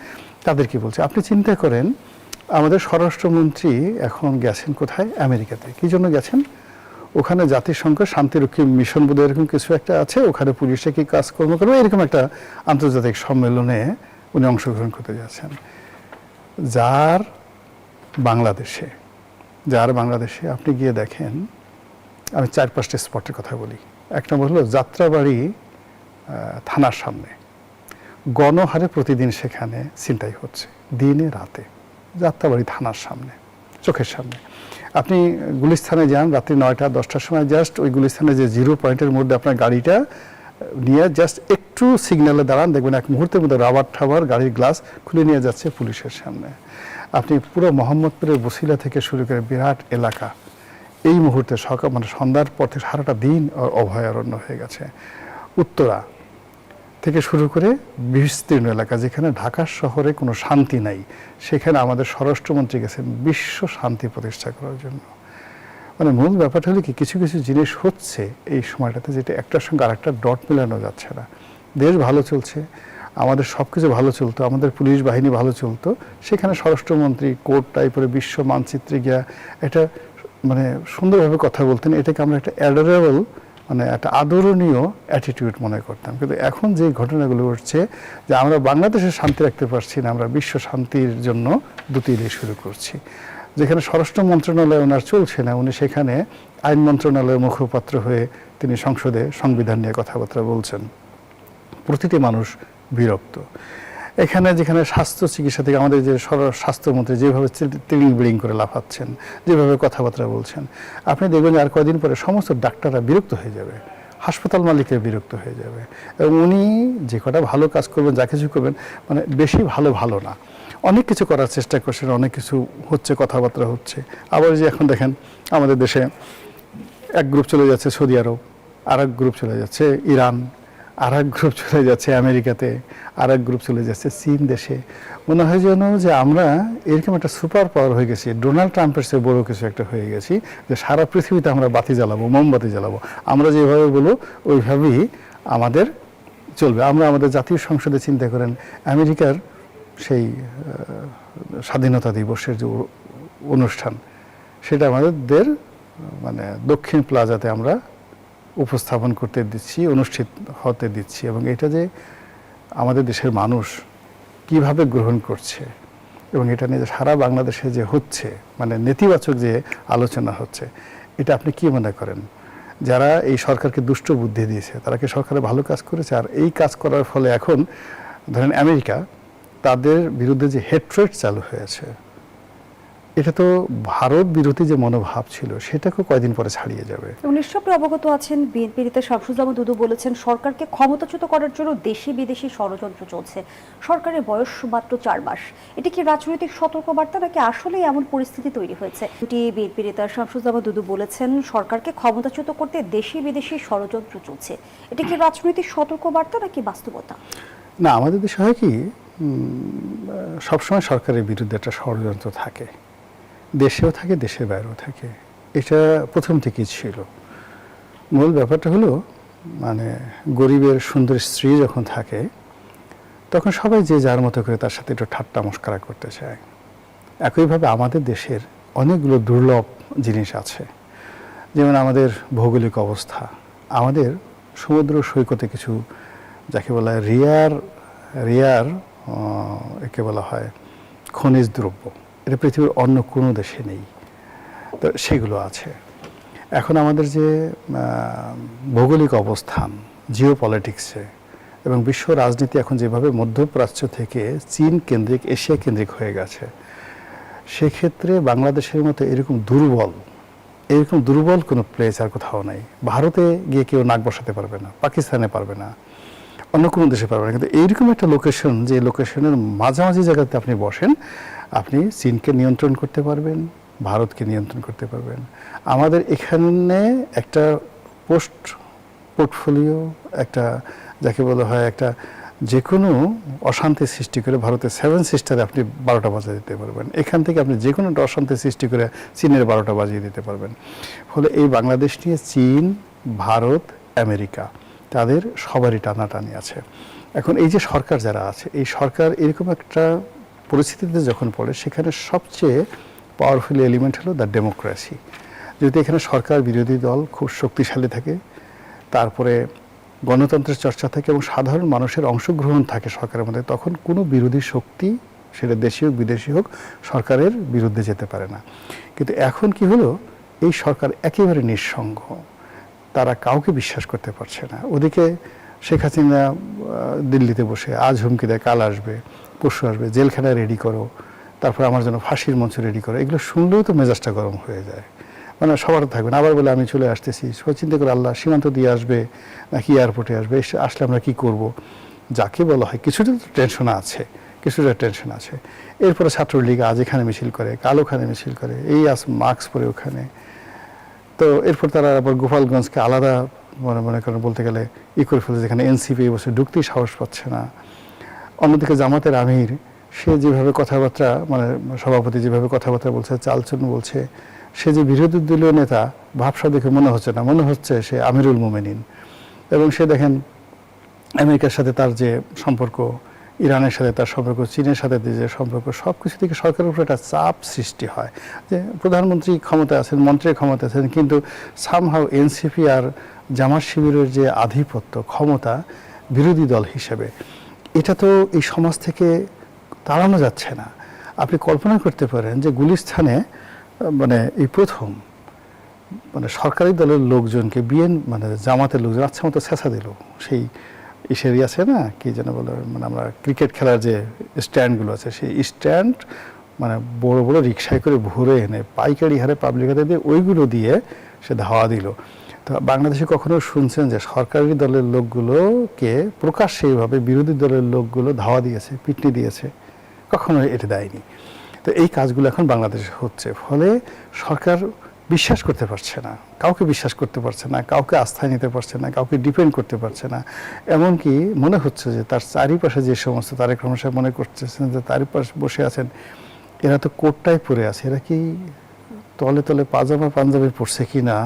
তাদেরকে বলছি। আপনি চিন্তা করেন, আমাদের স্বরাষ্ট্রমন্ত্রী এখন গেছেন কোথায়? আমেরিকাতে। কি জন্য গেছেন? ওখানে জাতিসংঘ শান্তিরক্ষী মিশন বোধ এরকম কিছু একটা আছে, ওখানে পুলিশে কি কাজকর্ম করবে, এরকম একটা আন্তর্জাতিক সম্মেলনে উনি অংশগ্রহণ করতে যাচ্ছেন। যার বাংলাদেশে আপনি গিয়ে দেখেন, আমি 4-5টা স্পটের কথা বলি, এক নম্বর হলো যাত্রাবাড়ি থানার সামনে গণহারে প্রতিদিন সেখানে ছিনতাই হচ্ছে, দিনে রাতে, যাত্রাবাড়ি থানার সামনে, চোখের সামনে। আপনি গুলিস্তানে যান রাত্রি 9টা 10টার সময়, জাস্ট ওই গুলিস্তানে যে 0 পয়েন্টের মধ্যে আপনার গাড়িটা নিয়ে জাস্ট একটু সিগন্যালে দাঁড়ান, দেখবেন এক মুহূর্তের মধ্যে রাবার ঠাবার গাড়ির গ্লাস খুলে নিয়ে যাচ্ছে পুলিশের সামনে। আপনি পুরো মোহাম্মদপুরের বসিলা থেকে শুরু করে বিরাট এলাকা এই মুহূর্তে সকাল মানে সন্ধ্যার পর থেকে সারাটা দিন অভয়ারণ্য হয়ে গেছে। উত্তরা থেকে শুরু করে বিস্তীর্ণ এলাকা, যেখানে ঢাকা শহরে কোনো শান্তি নাই, সেখানে আমাদের স্বরাষ্ট্রমন্ত্রী গেছেন বিশ্ব শান্তি প্রতিষ্ঠা করার জন্য। মানে মূল ব্যাপারটা হলো কি, কিছু কিছু জিনিস হচ্ছে এই সময়টাতে যেটা একটার সঙ্গে আরেকটা ডট মেলানো যাচ্ছে না। দেশ ভালো চলছে, আমাদের সব কিছু ভালো চলতো, আমাদের পুলিশ বাহিনী ভালো চলতো, সেখানে স্বরাষ্ট্রমন্ত্রী কোর্ট টাইপের বিশ্ব মানচিত্রে গিয়া এটা মানে সুন্দরভাবে কথা বলতেন, এটাকে আমরা একটা অ্যাডোরেবল মানে একটা আদরণীয় অ্যাটিটিউড মনে করতাম। কিন্তু এখন যে ঘটনাগুলো ঘটছে, যে আমরা বাংলাদেশে শান্তি রাখতে পারছি না, আমরা বিশ্ব শান্তির জন্য দুতিলে শুরু করছি। যেখানে স্বরাষ্ট্র মন্ত্রণালয় ওনার চলছে না, উনি সেখানে আইন মন্ত্রণালয়ের মুখপাত্র হয়ে তিনি সংসদে সংবিধান নিয়ে কথাবার্তা বলছেন। প্রতিটি মানুষ বিরক্ত। এখানে যেখানে স্বাস্থ্য চিকিৎসা থেকে আমাদের যে স্বাস্থ্যমন্ত্রী যেভাবে তিরিং বিড়িং করে লাফাচ্ছেন, যেভাবে কথাবার্তা বলছেন, আপনি দেখবেন আর কয়েকদিন পরে সমস্ত ডাক্তাররা বিরক্ত হয়ে যাবে, হাসপাতাল মালিকের বিরক্ত হয়ে যাবে। এবং উনি যে কটা ভালো কাজ করবেন, যা কিছু করবেন, মানে বেশি ভালো না, অনেক কিছু করার চেষ্টা করছেন, অনেক কিছু হচ্ছে, কথাবার্তা হচ্ছে। আবার যে এখন দেখেন আমাদের দেশে এক গ্রুপ চলে যাচ্ছে সৌদি আরব, আর এক গ্রুপ চলে যাচ্ছে ইরান, আর এক গ্রুপ চলে যাচ্ছে আমেরিকাতে, আর এক গ্রুপ চলে যাচ্ছে চীন দেশে। মনে হয় যেন যে আমরা এরকম একটা সুপার পাওয়ার হয়ে গেছি, ডোনাল্ড ট্রাম্পের চেয়ে বড় কিছু একটা হয়ে গেছি, যে সারা পৃথিবীতে আমরা বাতি জ্বালাবো, মোমবাতি জ্বালাবো, আমরা যেভাবে বলবো ওইভাবেই আমাদের চলবে। আমরা আমাদের জাতীয় সংসদে চিন্তা করেন আমেরিকার সেই স্বাধীনতা দিবসের যে অনুষ্ঠান, সেটা আমাদের মানে দক্ষিণ প্লাজাতে আমরা উপস্থাপন করতে দিচ্ছি, অনুষ্ঠিত হতে দিচ্ছি। এবং এটা যে আমাদের দেশের মানুষ কিভাবে গ্রহণ করছে, এবং এটা নিয়ে সারা বাংলাদেশে যে হচ্ছে, মানে নেতিবাচক যে আলোচনা হচ্ছে, এটা আপনি কি মনে করেন? যারা এই সরকারকে দুষ্ট বুদ্ধি দিয়েছে, তারা কি সরকারে ভালো কাজ করেছে? আর এই কাজ করার ফলে এখন ধরেন আমেরিকা, তাদের বিরুদ্ধে যে হেট্রেট চালু হয়েছে, এটা তো ভারত বিরোধী যে মনোভাব ছিল, সেটাকেও কয়দিন পরে ছাড়িয়ে যাবে। নিশ্চয়ই অবগত আছেন, বিএনপি নেতা শামসুজ্জামান দুদু বলেছেন সরকারকে ক্ষমতাচ্যুত করার জন্য দেশি বিদেশি ষড়যন্ত্র চলছে। সরকারের বয়স মাত্র 4 মাস। এটা কি রাজনৈতিক সতর্কবার্তা, নাকি আসলে এমন পরিস্থিতি তৈরি হয়েছে? বিএনপি নেতা শামসুজ্জামান দুদু বলেছেন সরকারকে ক্ষমতাচ্যুত করতে দেশি বিদেশি ষড়যন্ত্র চলছে। এটা কি রাজনৈতিক সতর্কবার্তা নাকি বাস্তবতা? না, আমাদের দেশে হয় কি, সবসময় সরকারের বিরুদ্ধে একটা ষড়যন্ত্র থাকে, দেশেও থাকে, দেশের বাইরেও থাকে। এটা প্রথম থেকেই ছিল। মূল ব্যাপারটা হলো, মানে গরিবের সুন্দর স্ত্রী যখন থাকে, তখন সবাই যে যার মতো করে তার সাথে একটু ঠাট্টা মশকরা করতে চায়। একইভাবে আমাদের দেশের অনেকগুলো দুর্লভ জিনিস আছে, যেমন আমাদের ভৌগোলিক অবস্থা, আমাদের সমুদ্র সৈকতে কিছু যাকে বলা হয় রেয়ার একে বলা হয় খনিজ দ্রব্য, এটা পৃথিবীর অন্য কোনো দেশে নেই, তো সেগুলো আছে। এখন আমাদের যে ভৌগোলিক অবস্থান, জিও পলিটিক্সে এবং বিশ্ব রাজনীতি এখন যেভাবে মধ্যপ্রাচ্য থেকে চীন কেন্দ্রিক, এশিয়া কেন্দ্রিক হয়ে গেছে, সেক্ষেত্রে বাংলাদেশের মতো এরকম দুর্বল কোনো প্লেস আর কোথাও নাই। ভারতে গিয়ে কেউ নাক বসাতে পারবে না, পাকিস্তানে পারবে না, অন্য কোনো দেশে পারবে না। কিন্তু এইরকম একটা লোকেশন, যে লোকেশনের মাঝামাঝি জায়গাতে আপনি বসেন, আপনি চীনকে নিয়ন্ত্রণ করতে পারবেন, ভারতকে নিয়ন্ত্রণ করতে পারবেন। আমাদের এখানে একটা পোর্টফোলিও, একটা যাকে বলা হয় একটা যে কোনো অশান্তি সৃষ্টি করে ভারতের 7 সিস্টারে আপনি 12টা বাজিয়ে দিতে পারবেন। এখান থেকে আপনি যে কোনো একটা অশান্তি সৃষ্টি করে চীনের 12টা বাজিয়ে দিতে পারবেন। ফলে এই বাংলাদেশ নিয়ে চীন, ভারত, আমেরিকা তাদের সবারই টানাটানি আছে। এখন এই যে সরকার যারা আছে, এই সরকার এরকম একটা পরিস্থিতিতে যখন পড়ে, সেখানে সবচেয়ে পাওয়ারফুল এলিমেন্ট হলো দ্য ডেমোক্রেসি। যদি এখানে সরকার বিরোধী দল খুব শক্তিশালী থাকে, তারপরে গণতন্ত্রের চর্চা থাকে এবং সাধারণ মানুষের অংশগ্রহণ থাকে সরকারের মধ্যে, তখন কোনো বিরোধী শক্তি, সেটা দেশি হোক বিদেশি হোক, সরকারের বিরুদ্ধে যেতে পারে না। কিন্তু এখন কি হলো, এই সরকার একেবারে নিঃসঙ্গ। তারা কাউকে বিশ্বাস করতে পারছে না। ওদিকে শেখ হাসিনা দিল্লিতে বসে আজ হুমকি দেয় কাল আসবে, পরশু আসবে, জেলখানা রেডি করো, তারপর আমার জন্য ফাঁসির মঞ্চ রেডি করো। এগুলো শুনলেও তো মেজাজটা গরম হয়ে যায়। মানে সবার থাকবে না, আবার বলে আমি চলে আসতেছি। চিন্তা করে আল্লাহ সীমান্ত দিয়ে আসবে নাকি এয়ারপোর্টে আসবে, আসলে আমরা কি করব। যাকে বলা হয় কিছুটা তো টেনশন আছে, কিছুটা টেনশন আছে। এরপরে ছাত্রলীগ আজ এখানে মিছিল করে, কাল ওখানে মিছিল করে, এই মাস্ক পরে ওখানে। তো এরপর তারা আবার গোপালগঞ্জকে আলাদা মনে করেন বলতে গেলে করে ফেলে, যেখানে এনসিপি বসে ঢুকতেই সাহস পাচ্ছে না। অন্যদিকে জামাতের আমির সে যেভাবে কথাবার্তা, মানে সভাপতি যেভাবে কথাবার্তা বলছে, চালচলন বলছে, সে যে বিরোধী দলীয় নেতা ভাবসা দেখে মনে হচ্ছে না, মনে হচ্ছে সে আমিরুল মোমেনিন। এবং সে দেখেন আমেরিকার সাথে তার যে সম্পর্ক, ইরানের সাথে তার সম্পর্ক, চীনের সাথে যে সম্পর্ক, সব কিছু থেকে সরকারের উপর একটা চাপ সৃষ্টি হয় যে প্রধানমন্ত্রী ক্ষমতা আছেন, মন্ত্রীর ক্ষমতা আছেন, কিন্তু সামহাও এনসিপি আর জামাত শিবিরের যে আধিপত্য ক্ষমতা বিরোধী দল হিসেবে, এটা তো এই সমাজ থেকে তাড়ানো যাচ্ছে না। আপনি কল্পনা করতে পারেন যে গুলিস্তানে মানে এই প্রথম মানে সরকারি দলের লোকজনকে মানে জামাতের লোকজন আচ্ছা মতো ছেঁচা দিল। সেই ইসেরই আছে না, কি যেন বলে, মানে আমরা ক্রিকেট খেলার যে স্ট্যান্ডগুলো আছে, সেই স্ট্যান্ড মানে বড় বড় রিক্সায় করে ভরে এনে পাইকারি হারে পাবলিক হাতে দিয়ে ওইগুলো দিয়ে সে ধাওয়া দিল। তো বাংলাদেশে কখনো শুনছেন যে সরকারি দলের লোকগুলোকে প্রকাশ্যে এইভাবে বিরোধী দলের লোকগুলো ধাওয়া দিয়েছে, পিটনি দিয়েছে? কখনো এটা দেয়নি। তো এই কাজগুলো এখন বাংলাদেশে হচ্ছে, ফলে সরকার বিশ্বাস করতে পারছে না, কাউকে বিশ্বাস করতে পারছে না, কাউকে আস্থায় নিতে পারছে না, কাউকে ডিপেন্ড করতে পারছে না। এমনকি মনে হচ্ছে যে তার চারিপাশে যে সমস্ত তারেক রহমান সাহেব মনে করতেছেন যে চারিপাশে বসে আছেন, এরা তো কোটটাই পরে আছে, এরা কি তলে তলে পাজামা পাঞ্জাবি পরছে কি না,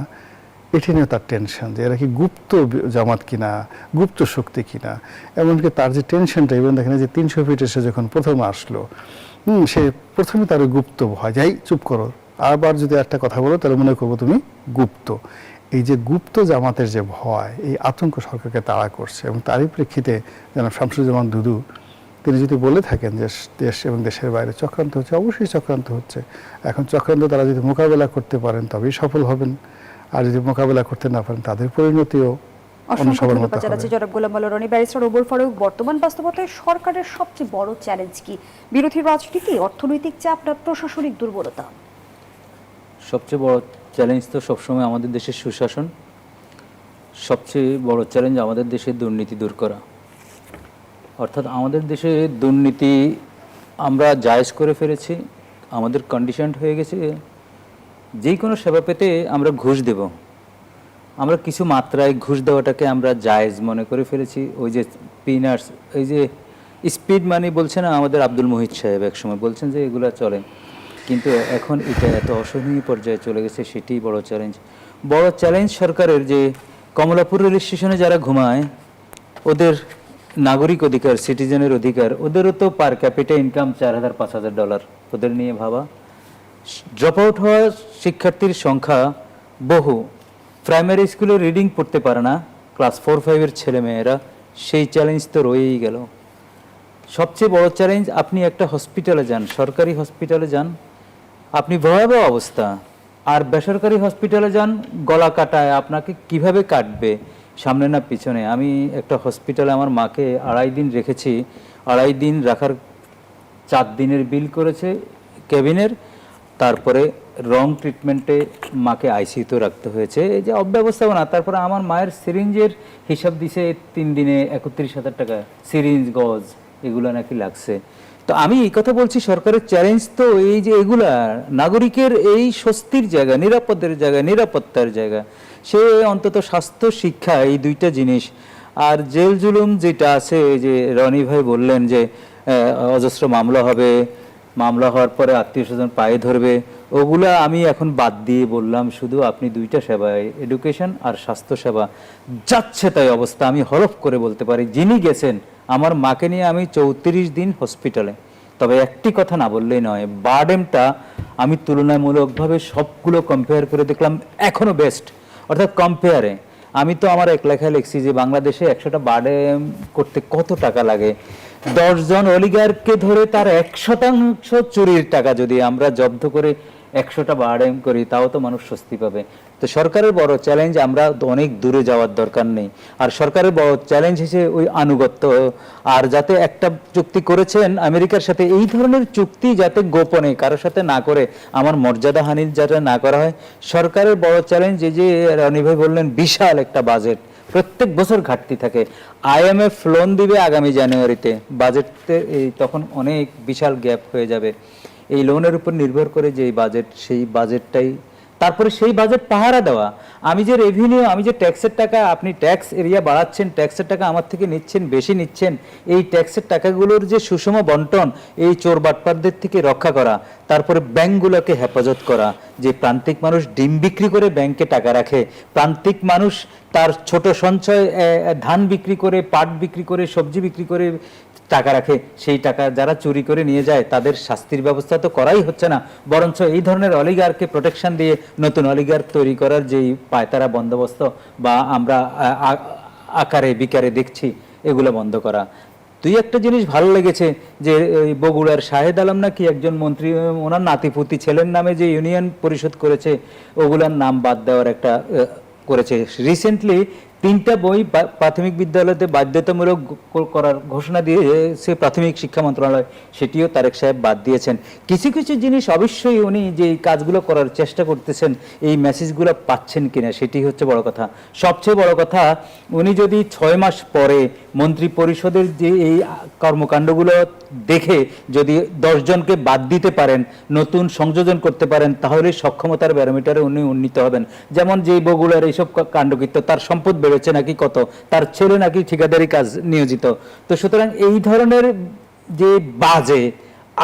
এটি নিয়ে তার টেনশন, যে এরা কি গুপ্ত জামাত কিনা, গুপ্ত শক্তি কিনা। এমনকি তার যে টেনশনটা, এবং দেখেন যে 300 ফিট এসে যখন প্রথম আসলো, সে প্রথমে তার গুপ্ত ভয়, যাই চুপ করো, আবার যদি একটা কথা বলো তাহলে মনে করবো তুমি গুপ্ত। এই যে গুপ্ত জামাতের যে ভয়, এই আতঙ্ক সরকারকে তাড়া করছে। এবং তারই প্রেক্ষিতে যেন শামসুজ্জামান দুদু তিনি যদি বলে থাকেন যে দেশ এবং দেশের বাইরে চক্রান্ত হচ্ছে, অবশ্যই চক্রান্ত হচ্ছে। এখন চক্রান্ত তারা যদি মোকাবেলা করতে পারেন তবেই সফল হবেন, আর যদি মোকাবেলা করতে না পারেন তাদের পরিণতিও অসংখ্য ধন্যবাদ জানাচ্ছি জনাব গোলাম মাওলা রনি। ব্যারিস্টার ওমর ফারুক, বর্তমান বাস্তবতায় সরকারের সবচেয়ে বড় চ্যালেঞ্জ কি? বিরোধী রাজনীতি, অর্থনৈতিক চাপ, না প্রশাসনিক দুর্বলতা? সবচেয়ে বড় চ্যালেঞ্জ তো সবসময় আমাদের দেশের সুশাসন। সবচেয়ে বড় চ্যালেঞ্জ আমাদের দেশে দুর্নীতি দূর করা। অর্থাৎ আমাদের দেশে দুর্নীতি আমরা জায়েজ করে ফেলেছি, আমাদের কন্ডিশনড হয়ে গেছে যে কোনো সেবা পেতে আমরা ঘুষ দেব। আমরা কিছু মাত্রায় ঘুষ দেওয়াটাকে আমরা জায়েজ মনে করে ফেলেছি। ওই যে পিনার্স, এই যে স্পিড মানি বলছে না আমাদের আব্দুল মুহিত সাহেব, একসময় বলছেন যে এগুলা চলে, কিন্তু এখন এটা এত অসহনীয় পর্যায়ে চলে গেছে, সেটাই বড় চ্যালেঞ্জ। বড় চ্যালেঞ্জ সরকারের যে কমলাপুর রেল স্টেশনে যারা ঘুমায়, ওদের নাগরিক অধিকার, সিটিজেনের অধিকার, ওদেরও তো পার ক্যাপিটা ইনকাম $4000-5000, ওদের নিয়ে ভাবা। ড্রপ আউট হওয়া শিক্ষার্থীর সংখ্যা বহু, প্রাইমারি স্কুলে রিডিং পড়তে পারে না ক্লাস 4-5 ছেলে মেয়েরা, সেই চ্যালেঞ্জ তো রয়েই গেল। সবচেয়ে বড় চ্যালেঞ্জ, আপনি একটা হসপিটালে যান, সরকারি হসপিটালে যান, আপনি ভয়াবহ অবস্থা, আর বেসরকারি হসপিটালে যান, গলা কাটায়, আপনাকে কিভাবে কাটবে, সামনে না পিছনে। আমি একটা হসপিটালে আমার মাকে 2.5 দিন রেখেছি, 2.5 দিন রাখার 4 দিনের বিল করেছে কেবিনের, তারপরে রং ট্রিটমেন্টে মাকে আইসিইউতে রাখতে হয়েছে, এই যে অব্যবস্থাপনা। তারপরে আমার মায়ের সিরিঞ্জের হিসাব দিছে 3 দিনে 31,000 টাকা, সিরিঞ্জ, গজ, এগুলো নাকি লাগছে। তো আমি এই কথা বলছি, সরকারের চ্যালেঞ্জ তো এই যে এগুলা, নাগরিকের এই স্বস্তির জায়গা, নিরাপদের জায়গা, নিরাপত্তার জায়গা, সে অন্তত স্বাস্থ্য, শিক্ষা, এই 2টা জিনিস। আর জেল জুলুম যেটা আছে, যে রনি ভাই বললেন যে অজস্র মামলা হবে, মামলা হওয়ার পরে আত্মীয় স্বজন পায়ে ধরবে, ওগুলা আমি এখন বাদ দিয়ে বললাম শুধু আপনি 2টা সেবায়, এডুকেশন আর স্বাস্থ্য সেবা, যাচ্ছে তাই অবস্থা। আমি হলফ করে বলতে পারি, যিনি গেছেন আমার মাকে নিয়ে, আমি 34 দিন হসপিটালে। তবে একটি কথা না বললেই নয়, বারডেমটা আমি তুলনামূলকভাবে সবগুলো কম্পেয়ার করে দেখলাম এখনো বেস্ট। অর্থাৎ কম্পেয়ারে আমি তো আমার এক লেখায় লিখছি যে বাংলাদেশে 100টা বারডেম করতে কত টাকা লাগে। 10 জন অলিগারকে ধরে তার 1% চুরির টাকা যদি আমরা জব্দ করে 100টা বারডেম করি, তাও তো মানুষ স্বস্তি পাবে। তো সরকারের বড় চ্যালেঞ্জ, আমরা তো অনেক দূরে যাওয়ার দরকার নেই, আর সরকারের বড় চ্যালেঞ্জ হচ্ছে ওই আনুগত্য, আর যাতে একটা চুক্তি করেছেন আমেরিকার সাথে, এই ধরনের চুক্তি যাতে গোপনে কারোর সাথে না করে, আমার মর্যাদা হানির যাতে না করা হয়। সরকারের বড় চ্যালেঞ্জ এই যে রনি ভাই বললেন বিশাল একটা বাজেট, প্রত্যেক বছর ঘাটতি থাকে। IMF লোন দিবে আগামী জানুয়ারিতে, বাজেটে তখন অনেক বিশাল গ্যাপ হয়ে যাবে। এই লোনের উপর নির্ভর করে যে বাজেট, সেই বাজেটটাই, তারপরে সেই বাজেট পাহারা দেওয়া। আমি যে রেভিনিউ, আমি যে ট্যাক্সের টাকা, আপনি ট্যাক্স এরিয়া বাড়াচ্ছেন, ট্যাক্সের টাকা আমার থেকে নিচ্ছেন, বেশি নিচ্ছেন, এই ট্যাক্সের টাকাগুলোর যে সুষম বন্টন, এই চোর বাটপারদের থেকে রক্ষা করা, তারপরে ব্যাংকগুলোকে হেফাজত করা, যে প্রান্তিক মানুষ ডিম বিক্রি করে ব্যাংকে টাকা রাখে, প্রান্তিক মানুষ তার ছোট সঞ্চয় ধান বিক্রি করে, পাট বিক্রি করে, সবজি বিক্রি করে টাকা রাখে, সেই টাকা যারা চুরি করে নিয়ে যায় তাদের শাস্তির ব্যবস্থা তো করাই হচ্ছে না, বরঞ্চ এই ধরনের অলিগারকে প্রোটেকশন দিয়ে নতুন অলিগার তৈরি করার যেই পায়তারা বন্দোবস্ত বা আমরা আকারে বিকারে দেখছি, এগুলো বন্ধ করা। তুই একটা জিনিস ভালো লেগেছে যে বগুড়ার শাহেদ আলম নাকি একজন মন্ত্রী, ওনার নাতিপুতি ছেলের নামে যে ইউনিয়ন পরিষদ করেছে, ওগুলার নাম বাদ দেওয়ার একটা করেছে। রিসেন্টলি 3টা বই প্রাথমিক বিদ্যালয়তে বাধ্যতামূলক করার ঘোষণা দিয়েছে প্রাথমিক শিক্ষা মন্ত্রণালয়, সেটিও তারেক সাহেব বাদ দিয়েছেন। কিছু কিছু জিনিস অবশ্যই উনি যে কাজগুলো করার চেষ্টা করতেছেন, এই মেসেজগুলো পাচ্ছেন কিনা সেটি হচ্ছে বড় কথা। সবচেয়ে বড় কথা, উনি যদি 6 মাস পরে মন্ত্রী পরিষদের যে এই কর্মকাণ্ডগুলো দেখে যদি 10 জনকে বাদ দিতে পারেন, নতুন সংযোজন করতে পারেন, তাহলে সক্ষমতার ব্যারোমিটারে উনি উন্নীত হবেন। যেমন যে বগুড়ার এইসব কাণ্ডকৃত্য, তার সম্পদ বেড়েছে নাকি কত, তার ছেলে নাকি ঠিকাদারি কাজ নিয়োজিত। তো সুতরাং এই ধরনের যে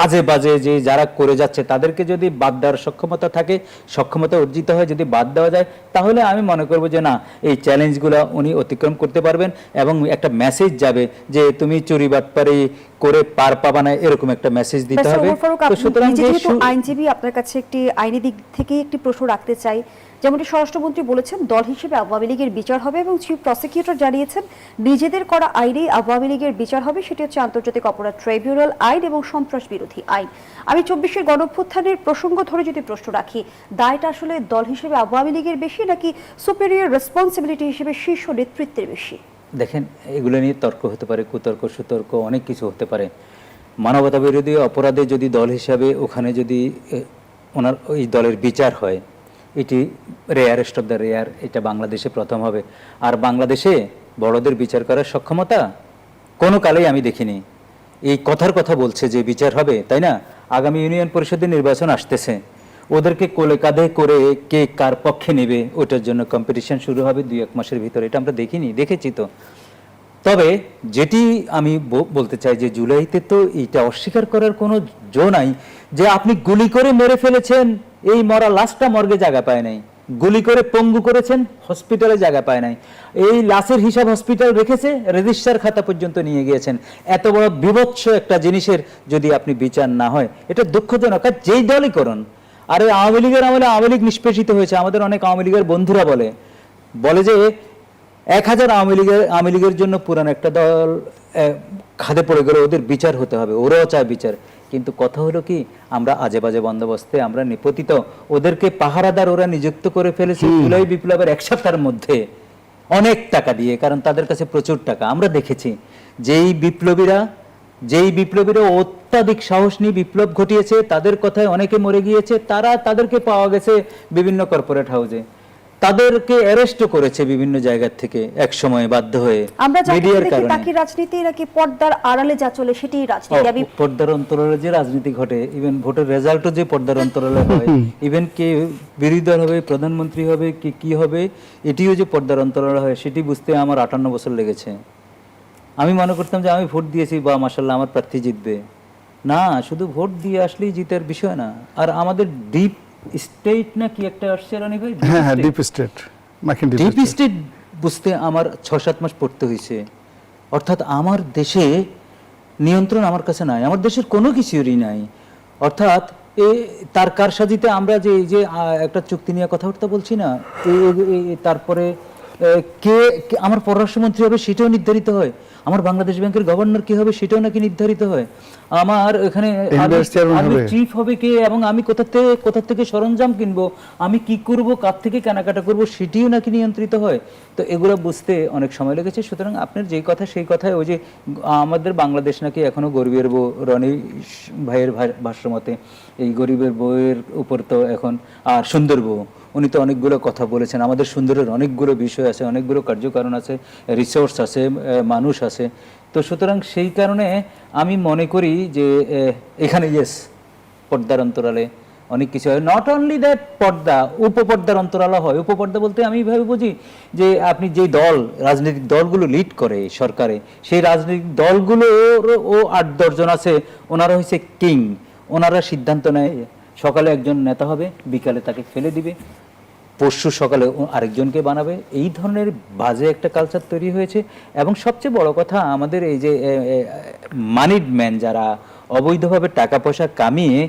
আজে বাজে যে যারা করে যাচ্ছে, তাদেরকে যদি বাদ দেওয়ার সক্ষমতা থাকে, সক্ষমতা অর্জিত হয়, যদি বাদ দেওয়া যায়, তাহলে আমি মনে করব যে না, এই চ্যালেঞ্জগুলো উনি অতিক্রম করতে পারবেন এবং একটা মেসেজ যাবে যে তুমি চুরি বাটপারি করে পার পাবা না, এরকম একটা মেসেজ দিতে হবে। তো সুতরাং যেহেতু আইনজীবী, আপনার কাছে একটি আইনি দিক থেকে একটি প্রশ্ন রাখতে চাই। যেমনটি স্বরাষ্ট্রমন্ত্রী বলেছেন, দল হিসেবে আওয়ামী লীগের বিচার হবে, এবং চিফ প্রসিকিউটর জানিয়েছেন নিজেদের করা আইনেই আওয়ামী লীগের বিচার হবে, সেটি হচ্ছে আন্তর্জাতিক অপরাধ ট্রাইব্যুনাল আইন এবং সন্ত্রাস বিরোধী আইন। আমি 24-এর গণঅভ্যুত্থানের প্রসঙ্গ ধরে যদি প্রশ্ন রাখি, দায়টা আসলে দল হিসেবে আওয়ামী লীগের বেশি নাকি সুপেরিয়র রেসপন্সিবিলিটি হিসেবে শীর্ষ নেতৃত্বের বেশি? দেখেন, এগুলো নিয়ে তর্ক হতে পারে, কুতর্ক সুতর্ক অনেক কিছু হতে পারে। মানবতা বিরোধী অপরাধে যদি দল হিসাবে ওখানে যদি ওনার ওই দলের বিচার হয়, এটি রেয়ারেস্ট অফ দ্য রেয়ার, এটা বাংলাদেশে প্রথম হবে। আর বাংলাদেশে বড়দের বিচার করার সক্ষমতা কোনো কালেই আমি দেখিনি। এই কথার কথা বলছে যে বিচার হবে, তাই না? আগামী ইউনিয়ন পরিষদের নির্বাচন আসতেছে, ওদেরকে কোলে কাঁধে করে কে কার পক্ষে নেবে, ওটার জন্য কম্পিটিশন শুরু হবে 2-1 মাসের ভিতরে। এটা আমরা দেখিনি, দেখেছি তো। তবে যেটি আমি বলতে চাই যে জুলাইতে তো এইটা অস্বীকার করার কোনো জো নাই যে আপনি গুলি করে মেরে ফেলেছেন, এই মরা লাশটা মর্গে জায়গা পায় নাই, গুলি করে পঙ্গু করেছেন, হসপিটালে জায়গা পায় নাই, এই লাশের হিসাব হসপিটাল রেখেছে, রেজিস্টার খাতা পর্যন্ত নিয়ে গিয়েছেন। এত বড় বিভৎস একটা জিনিসের যদি আপনি বিচার না হয়, এটা দুঃখজনক। আর যেই দলই করুন, আরে আওয়ামী লীগের আমলে আওয়ামী লীগ নিষ্পেষিত হয়েছে, আমাদের অনেক আওয়ামী লীগের বন্ধুরা বলে যে 1000 আওয়ামী লীগের জন্য পুরান একটা দল খাদে পড়ে গেলে ওদের বিচার হতে হবে, ওরাও চায় বিচার। কিন্তু কথা হলো কি, আমরা আজে বাজে বন্দোবস্তে আমরা নিপতিত, ওদেরকে পাহারাদার ওরা নিযুক্ত করে ফেলেছে জুলাই বিপ্লবের 1 সপ্তাহের মধ্যে অনেক টাকা দিয়ে, কারণ তাদের কাছে প্রচুর টাকা। আমরা দেখেছি যেই বিপ্লবীরা অত্যাধিক সাহস নিয়ে বিপ্লব ঘটিয়েছে, তাদের কথায় অনেকে মরে গিয়েছে, তাদেরকে পাওয়া গেছে বিভিন্ন কর্পোরেট হাউসে, তাদেরকে অ্যারেস্ট করেছে বিভিন্ন জায়গা থেকে এক সময় বাধ্য হয়ে আমরা মিডিয়ার কারণে। তাকে রাজনীতি নাকি পর্দার আড়ালে যা চলে সেটাই রাজনীতি? আমি পর্দার অন্তরালে যে রাজনীতি ঘটে, ইভেন ভোটের রেজাল্টও যে পর্দার অন্তরালে হয়, ইভেন কে বিরোধী দল হবে, প্রধানমন্ত্রী হবে, কি হবে, এটিও যে পর্দার অন্তরালে হয়, সেটি বুঝতে আমার 58 বছর লেগেছে। আমি মনে করতাম যে আমি ভোট দিয়েছি বা মাশাআল্লাহ আমার প্রার্থী জিতবে। না, শুধু ভোট দিয়ে আসলেই জিতার বিষয় না। আর আমাদের ডিপ স্টেট না কি একটা আসছে রানি ভাই, হ্যাঁ, ডিপ স্টেট, ডিপ স্টেট বুঝতে আমার 6-7 মাস পড়তে হয়েছে। অর্থাৎ আমার দেশে নিয়ন্ত্রণ আমার কাছে নাই, আমার দেশের কোনো কিছুরই নাই। অর্থাৎ তার কারসাজিতে আমরা যে একটা চুক্তি নিয়ে কথাবার্তা বলছি না, তারপরে কে আমার পররাষ্ট্রমন্ত্রী হবে সেটাও নির্ধারিত হয়। আমার বাংলাদেশ ব্যাংকের গভর্নর কি হবে সেটাও নাকি নির্ধারিত হয়। আমার এখানে Invest chairman হবে। চিফ হবে কে, এবং আমি কোথা থেকে সরঞ্জাম কিনবো, আমি কি করব, কার থেকে কেনাকাটা করব, সেটিও নাকি নিয়ন্ত্রিত হয়। তো এগুলো বুঝতে অনেক সময় লেগেছে। সুতরাং আপনার যেই কথা সেই কথায়, ওই যে আমাদের বাংলাদেশ নাকি এখনো গরিবের বউ, রনি ভাইয়ের ভাষ্য মতে এই গরিবের বউয়ের উপর তো এখন, আর সুন্দর বউ, উনি তো অনেকগুলো কথা বলেছেন। আমাদের সুন্দরের অনেকগুলো বিষয় আছে, অনেকগুলো কার্যকারণ আছে, রিসোর্স আছে, মানুষ আছে। তো সুতরাং সেই কারণে আমি মনে করি যে এখানে ইয়েস, পর্দার অন্তরালে অনেক কিছু হয়। নট অনলি দ্যাট, পর্দা, উপপর্দার অন্তরালা হয়। উপপর্দা বলতে আমি এইভাবে বুঝি যে আপনি যে দল, রাজনৈতিক দলগুলো লিড করে সরকারে, সেই রাজনৈতিক দলগুলোর ও 8-10 জন আছে, ওনারা হচ্ছে কিং। ওনারা সিদ্ধান্ত নেয়, সকালে একজন নেতা হবে, বিকালে তাকে ফেলে দিবে, পরশু সকালে আরেকজনকে বানাবে। এই ধরনের বাজে একটা কালচার তৈরি হয়েছে। এবং সবচেয়ে বড় কথা, আমাদের এই যে মানিড ম্যান, যারা অবৈধভাবে টাকা পয়সা কামিয়ে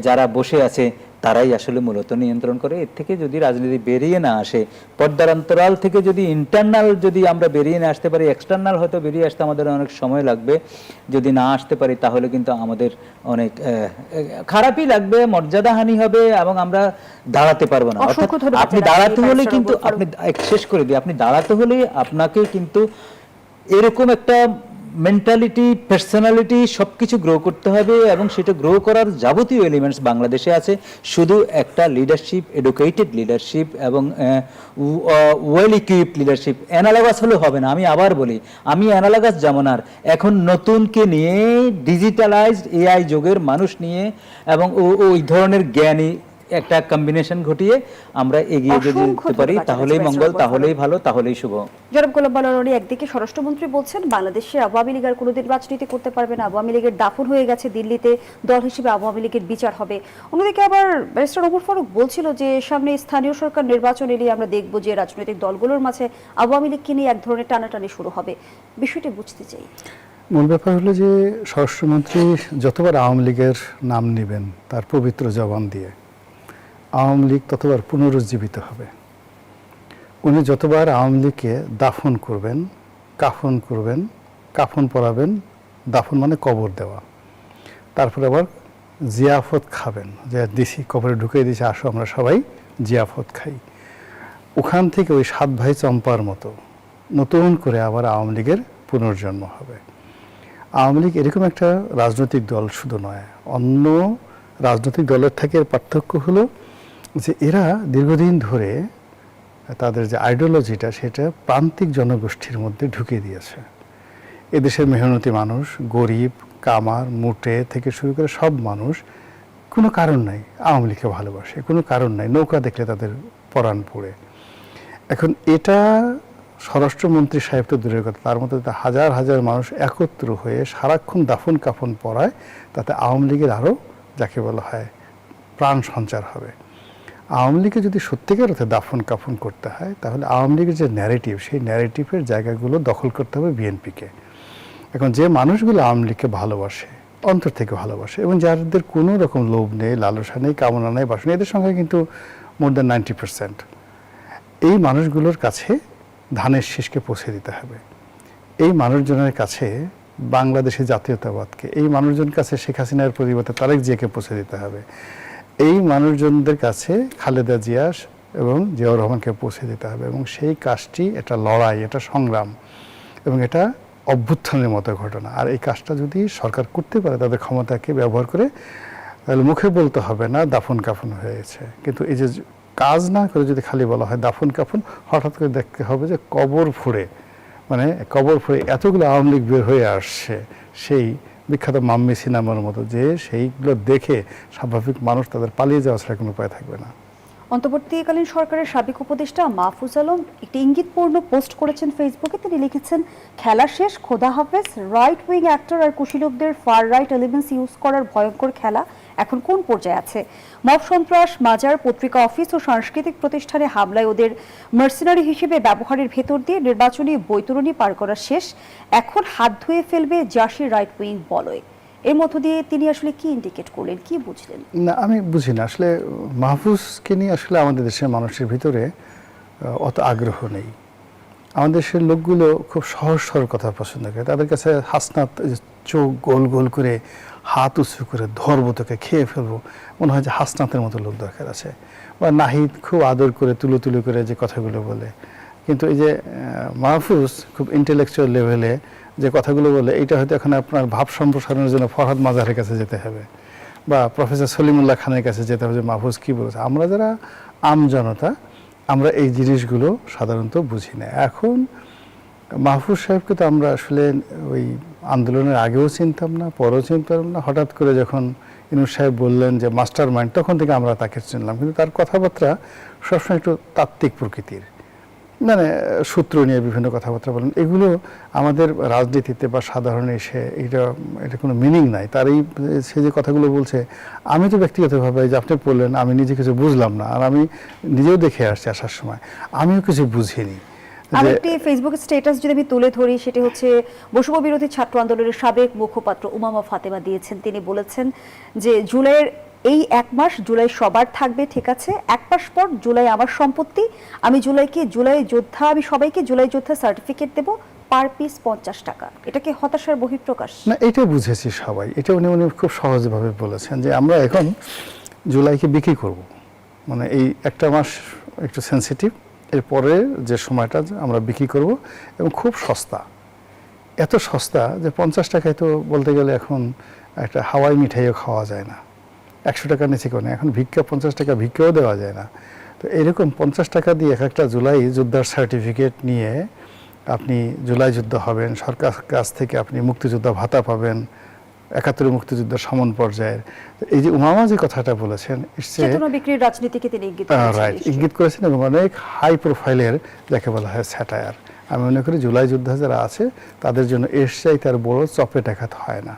যারা বসে আছে, তারাই আসলে মূলত নিয়ন্ত্রণ করে। এর থেকে যদি রাজনীতি বেরিয়ে না আসে, পর্দার অন্তরাল থেকে যদি ইন্টারনাল যদি আমরা বেরিয়ে না আসতে পারি, এক্সটার্নাল হয়তো বেরিয়ে আসতে আমাদের অনেক সময় লাগবে। যদি না আসতে পারি তাহলে কিন্তু আমাদের অনেক খারাপই লাগবে, মর্যাদাহানি হবে, এবং আমরা দাঁড়াতে পারবো না। অর্থাৎ আপনি দাঁড়াতে হলে কিন্তু, আপনি শেষ করে দিই, আপনি দাঁড়াতে হলে আপনাকে কিন্তু এরকম একটা মেন্টালিটি, পার্সোনালিটি সবকিছু গ্রো করতে হবে। এবং সেটা গ্রো করার যাবতীয় এলিমেন্টস বাংলাদেশে আছে। শুধু একটা লিডারশিপ, এডুকেটেড লিডারশিপ এবং ওয়েল ইকুইপড লিডারশিপ, অ্যানালগাস হলে হবে না। আমি আবার বলি, আমি অ্যানালগাস জামানার, এখন নতুনকে নিয়ে, ডিজিটালাইজড এআই যুগের মানুষ নিয়ে, এবং ওই ধরনের জ্ঞানী একটা কম্বিনেশন ঘটিয়ে আমরা এগিয়ে যদি যেতে পারি, তাহলেই মঙ্গল, তাহলেই ভালো, তাহলেই শুভ। জনাব গোলাম বালারনি, একদিকে স্বরাষ্ট্রমন্ত্রী বলছেন বাংলাদেশে আওয়ামী লীগ আর কোনোদিন রাজনীতি করতে পারবে না, আওয়ামী লীগের দাফন হয়ে গেছে, দিল্লিতে দল হিসেবে আওয়ামী লীগের বিচার হবে। অন্যদিকে আবার ব্যারিস্টার ওমর ফারুক বলছিল যে সামনে স্থানীয় সরকার নির্বাচন এলে আমরা দেখব যে রাজনৈতিক দলগুলোর মাঝে আওয়ামী লীগকে নিয়ে এক ধরনের টানাটানি শুরু হবে। বিষয়টি বুঝতে চাই। মূল ব্যাপার হলো যে স্বরাষ্ট্রমন্ত্রী যতবার আওয়ামী লীগের নাম নেবেন তার পবিত্র জবান দিয়ে, আওয়ামী লীগ ততবার পুনরুজ্জীবিত হবে। উনি যতবার আওয়ামী লীগকে দাফন করবেন, কাফন পরাবেন, দাফন মানে কবর দেওয়া, তারপরে আবার জিয়াফত খাবেন, যে দিছি কবরে ঢুকিয়ে দিয়েছে, আসো আমরা সবাই জিয়াফত খাই, ওখান থেকে ওই 7 ভাই চম্পার মতো নতুন করে আবার আওয়ামী লীগের পুনর্জন্ম হবে। আওয়ামী লীগ এরকম একটা রাজনৈতিক দল শুধু নয়, অন্য রাজনৈতিক দলের থেকে এর পার্থক্য হলো যে এরা দীর্ঘদিন ধরে তাদের যে আইডিওলজিটা, সেটা প্রান্তিক জনগোষ্ঠীর মধ্যে ঢুকিয়ে দিয়েছে। এদেশের মেহনতি মানুষ, গরিব, কামার, মুটে থেকে শুরু করে সব মানুষ কোনো কারণ নাই আওয়ামী লীগকে ভালোবাসে, কোনো কারণ নাই, নৌকা দেখলে তাদের পরাণ পড়ে। এখন এটা স্বরাষ্ট্রমন্ত্রী সাহেব তো দূরের কথা, তার মধ্যে হাজার হাজার মানুষ একত্র হয়ে সারাক্ষণ দাফন কাফন পড়ায়, তাতে আওয়ামী লীগের আরও যাকে বলা হয় প্রাণ সঞ্চার হবে। আওয়ামী লীগে যদি সত্যিকার অর্থে দাফন কাফন করতে হয়, তাহলে আওয়ামী লীগের যে ন্যারেটিভ, সেই ন্যারেটিভের জায়গাগুলো দখল করতে হবে বিএনপিকে। এখন যে মানুষগুলো আওয়ামী লীগকে ভালোবাসে, অন্তর থেকে ভালোবাসে, এবং যাদের কোনো রকম লোভ নেই, লালসা নেই, কামনা নেই, বাসনা, এদের সংখ্যা কিন্তু মোর দ্যান 90%, এই মানুষগুলোর কাছে ধানের শীষকে পৌঁছে দিতে হবে। এই মানুষজনের কাছে বাংলাদেশের জাতীয়তাবাদকে, এই মানুষজনের কাছে শেখ হাসিনার পরিবর্তে তারেক জিয়াকে পৌঁছে দিতে হবে। এই মানুষজনদের কাছে খালেদা জিয়া এবং জিয়াউর রহমানকে পৌঁছে দিতে হবে। এবং সেই কাজটি, এটা লড়াই, এটা সংগ্রাম, এবং এটা অভ্যুত্থানের মতো ঘটনা। আর এই কাজটা যদি সরকার করতে পারে তাদের ক্ষমতাকে ব্যবহার করে, তাহলে মুখে বলতে হবে না দাফন কাফন হয়েছে, কিন্তু এই যে কাজ না করে যদি খালি বলা হয় দাফন কাফন, হঠাৎ করে দেখতে হবে যে কবর ফুঁড়ে, মানে কবর ফুঁড়ে এতগুলো আওয়ামী লীগ বের হয়ে আসছে, সেই বিখ্যাত মাম্মি সিনেমার মতো, যে সেইগুলো দেখে স্বাভাবিক মানুষ তাদের পালিয়ে যাওয়া ছাড়া কোনো উপায় থাকবে না। অন্তর্বর্তীকালীন সরকারের সাবেক উপদেষ্টা মাহফুজ আলম একটি ইঙ্গিতপূর্ণ পোস্ট করেছেন ফেসবুকে। তিনি লিখেছেন, খেলা শেষ, খোদা হাফেজ। রাইট উইং অ্যাক্টর আর কুশীলবদের ফার রাইট এলিমেন্টস ইউজ করার ভয়ঙ্কর খেলা এখন কোন পর্যায়ে আছে? মব সন্ত্রাস, মাজার, পত্রিকা অফিস ও সাংস্কৃতিক প্রতিষ্ঠানে হামলায় ওদের মার্সিনারি হিসেবে ব্যবহারের ভেতর দিয়ে নির্বাচনী বৈতরণী পার করা শেষ, এখন হাত ধুয়ে ফেলবে জাসি রাইট উইং বলয়। এর মধ্য দিয়ে তিনি আসলে কি ইন্ডিকেট করলেন, কি বুঝলেন? না, আমি বুঝি না আসলে মাহফুজকে নিয়ে আসলে আমাদের দেশের মানুষের ভিতরে অত আগ্রহ নেই। আমাদের দেশের লোকগুলো খুব সহজ সরল কথা পছন্দ করে। তাদের কাছে হাসনাত এই যে চোখ গোল গোল করে হাত উঁচু করে ধরবো তোকে খেয়ে ফেলবো, মনে হয় যে হাসনাতের মতো লোক দরকার আছে। বা নাহিদ খুব আদর করে তুলো তুলো করে যে কথাগুলো বলে, কিন্তু এই যে মাহফুজ খুব ইন্টেলেকচুয়াল লেভেলে যে কথাগুলো বলে, এইটা হয়তো এখন আপনার ভাব সম্প্রসারণের জন্য ফরহাদ মাজারের কাছে যেতে হবে বা প্রফেসর সলিমুল্লাহ খানের কাছে যেতে হবে যে মাহফুজ কী বলেছে। আমরা যারা আম জনতা আমরা এই জিনিসগুলো সাধারণত বুঝি না। এখন মাহফুজ সাহেবকে তো আমরা আসলে ওই আন্দোলনের আগেও চিনতাম না, পরেও চিনতাম না। হঠাৎ করে যখন ইনুস সাহেব বললেন যে মাস্টার মাইন্ড, তখন থেকে আমরা তাকে চিনলাম। কিন্তু তার কথাবার্তা সবসময় একটু তাত্ত্বিক প্রকৃতির, মানে সূত্র নিয়ে বিভিন্ন কথাবার্তা বলেন। এগুলো আমাদের রাজনীতিতে বা সাধারণ এসে এটা কোনো মিনিং নাই। তার এই সে যে কথাগুলো বলছে, আমি তো ব্যক্তিগতভাবে যে আপনি বললেন আমি নিজে কিছু বুঝলাম না, আর আমি নিজেও দেখে আসছি আসার সময় আমিও কিছু বুঝিনি। আমি একটি ফেসবুক স্ট্যাটাস যদি আমি তুলে ধরি, সেটি হচ্ছে বৈষম্য বিরোধী ছাত্র আন্দোলনের সাবেক মুখপাত্র উমামা ফাতেমা দিয়েছেন। তিনি বলেছেন যে জুলাইয়ের এই 1 মাস জুলাই সবার থাকবে, ঠিক আছে, 1 মাস পর জুলাই আমার সম্পত্তি, আমি জুলাই যোদ্ধা, আমি সবাইকে জুলাই যোদ্ধা সার্টিফিকেট দেব, পার পিস 50 টাকা। এটা কি হতাশার বহিঃপ্রকাশ? না, এটা বুঝেছি সবাই। এটা উনি খুব সহজভাবে বলেছেন যে আমরা এখন জুলাইকে বিক্রি করব। মানে এই 1টা মাস একটু সেন্সিটিভ, এরপরে যে সময়টা আমরা বিক্রি করব, এবং খুব সস্তা, এত সস্তা যে 50 টাকায় তো বলতে গেলে এখন একটা হাওয়াই মিঠাইও খাওয়া যায় না। 100 টাকার নিচে কোনো, এখন ভিক্ষা 50 টাকা ভিক্ষাও দেওয়া যায় না। তো এরকম 50 টাকা দিয়ে একটা জুলাই যোদ্ধার সার্টিফিকেট নিয়ে আপনি জুলাই যুদ্ধ হবেন, সরকার কাছ থেকে আপনি মুক্তিযোদ্ধা ভাতা পাবেন, 71 মুক্তিযুদ্ধের সমান পর্যায়ের। এই যে উমামা যে কথাটা বলেছেন, চেতনা বিক্রির রাজনীতিকে তিনি ইঙ্গিত করেছেন। রাইট, ইঙ্গিত করেছেন, এবং অনেক হাই প্রোফাইলের যাকে বলা হয় স্যাটায়ার। আমি মনে করি জুলাই যোদ্ধা যারা আছে তাদের জন্য এর চাইতে আর বড় চপেটাঘাত হয় না।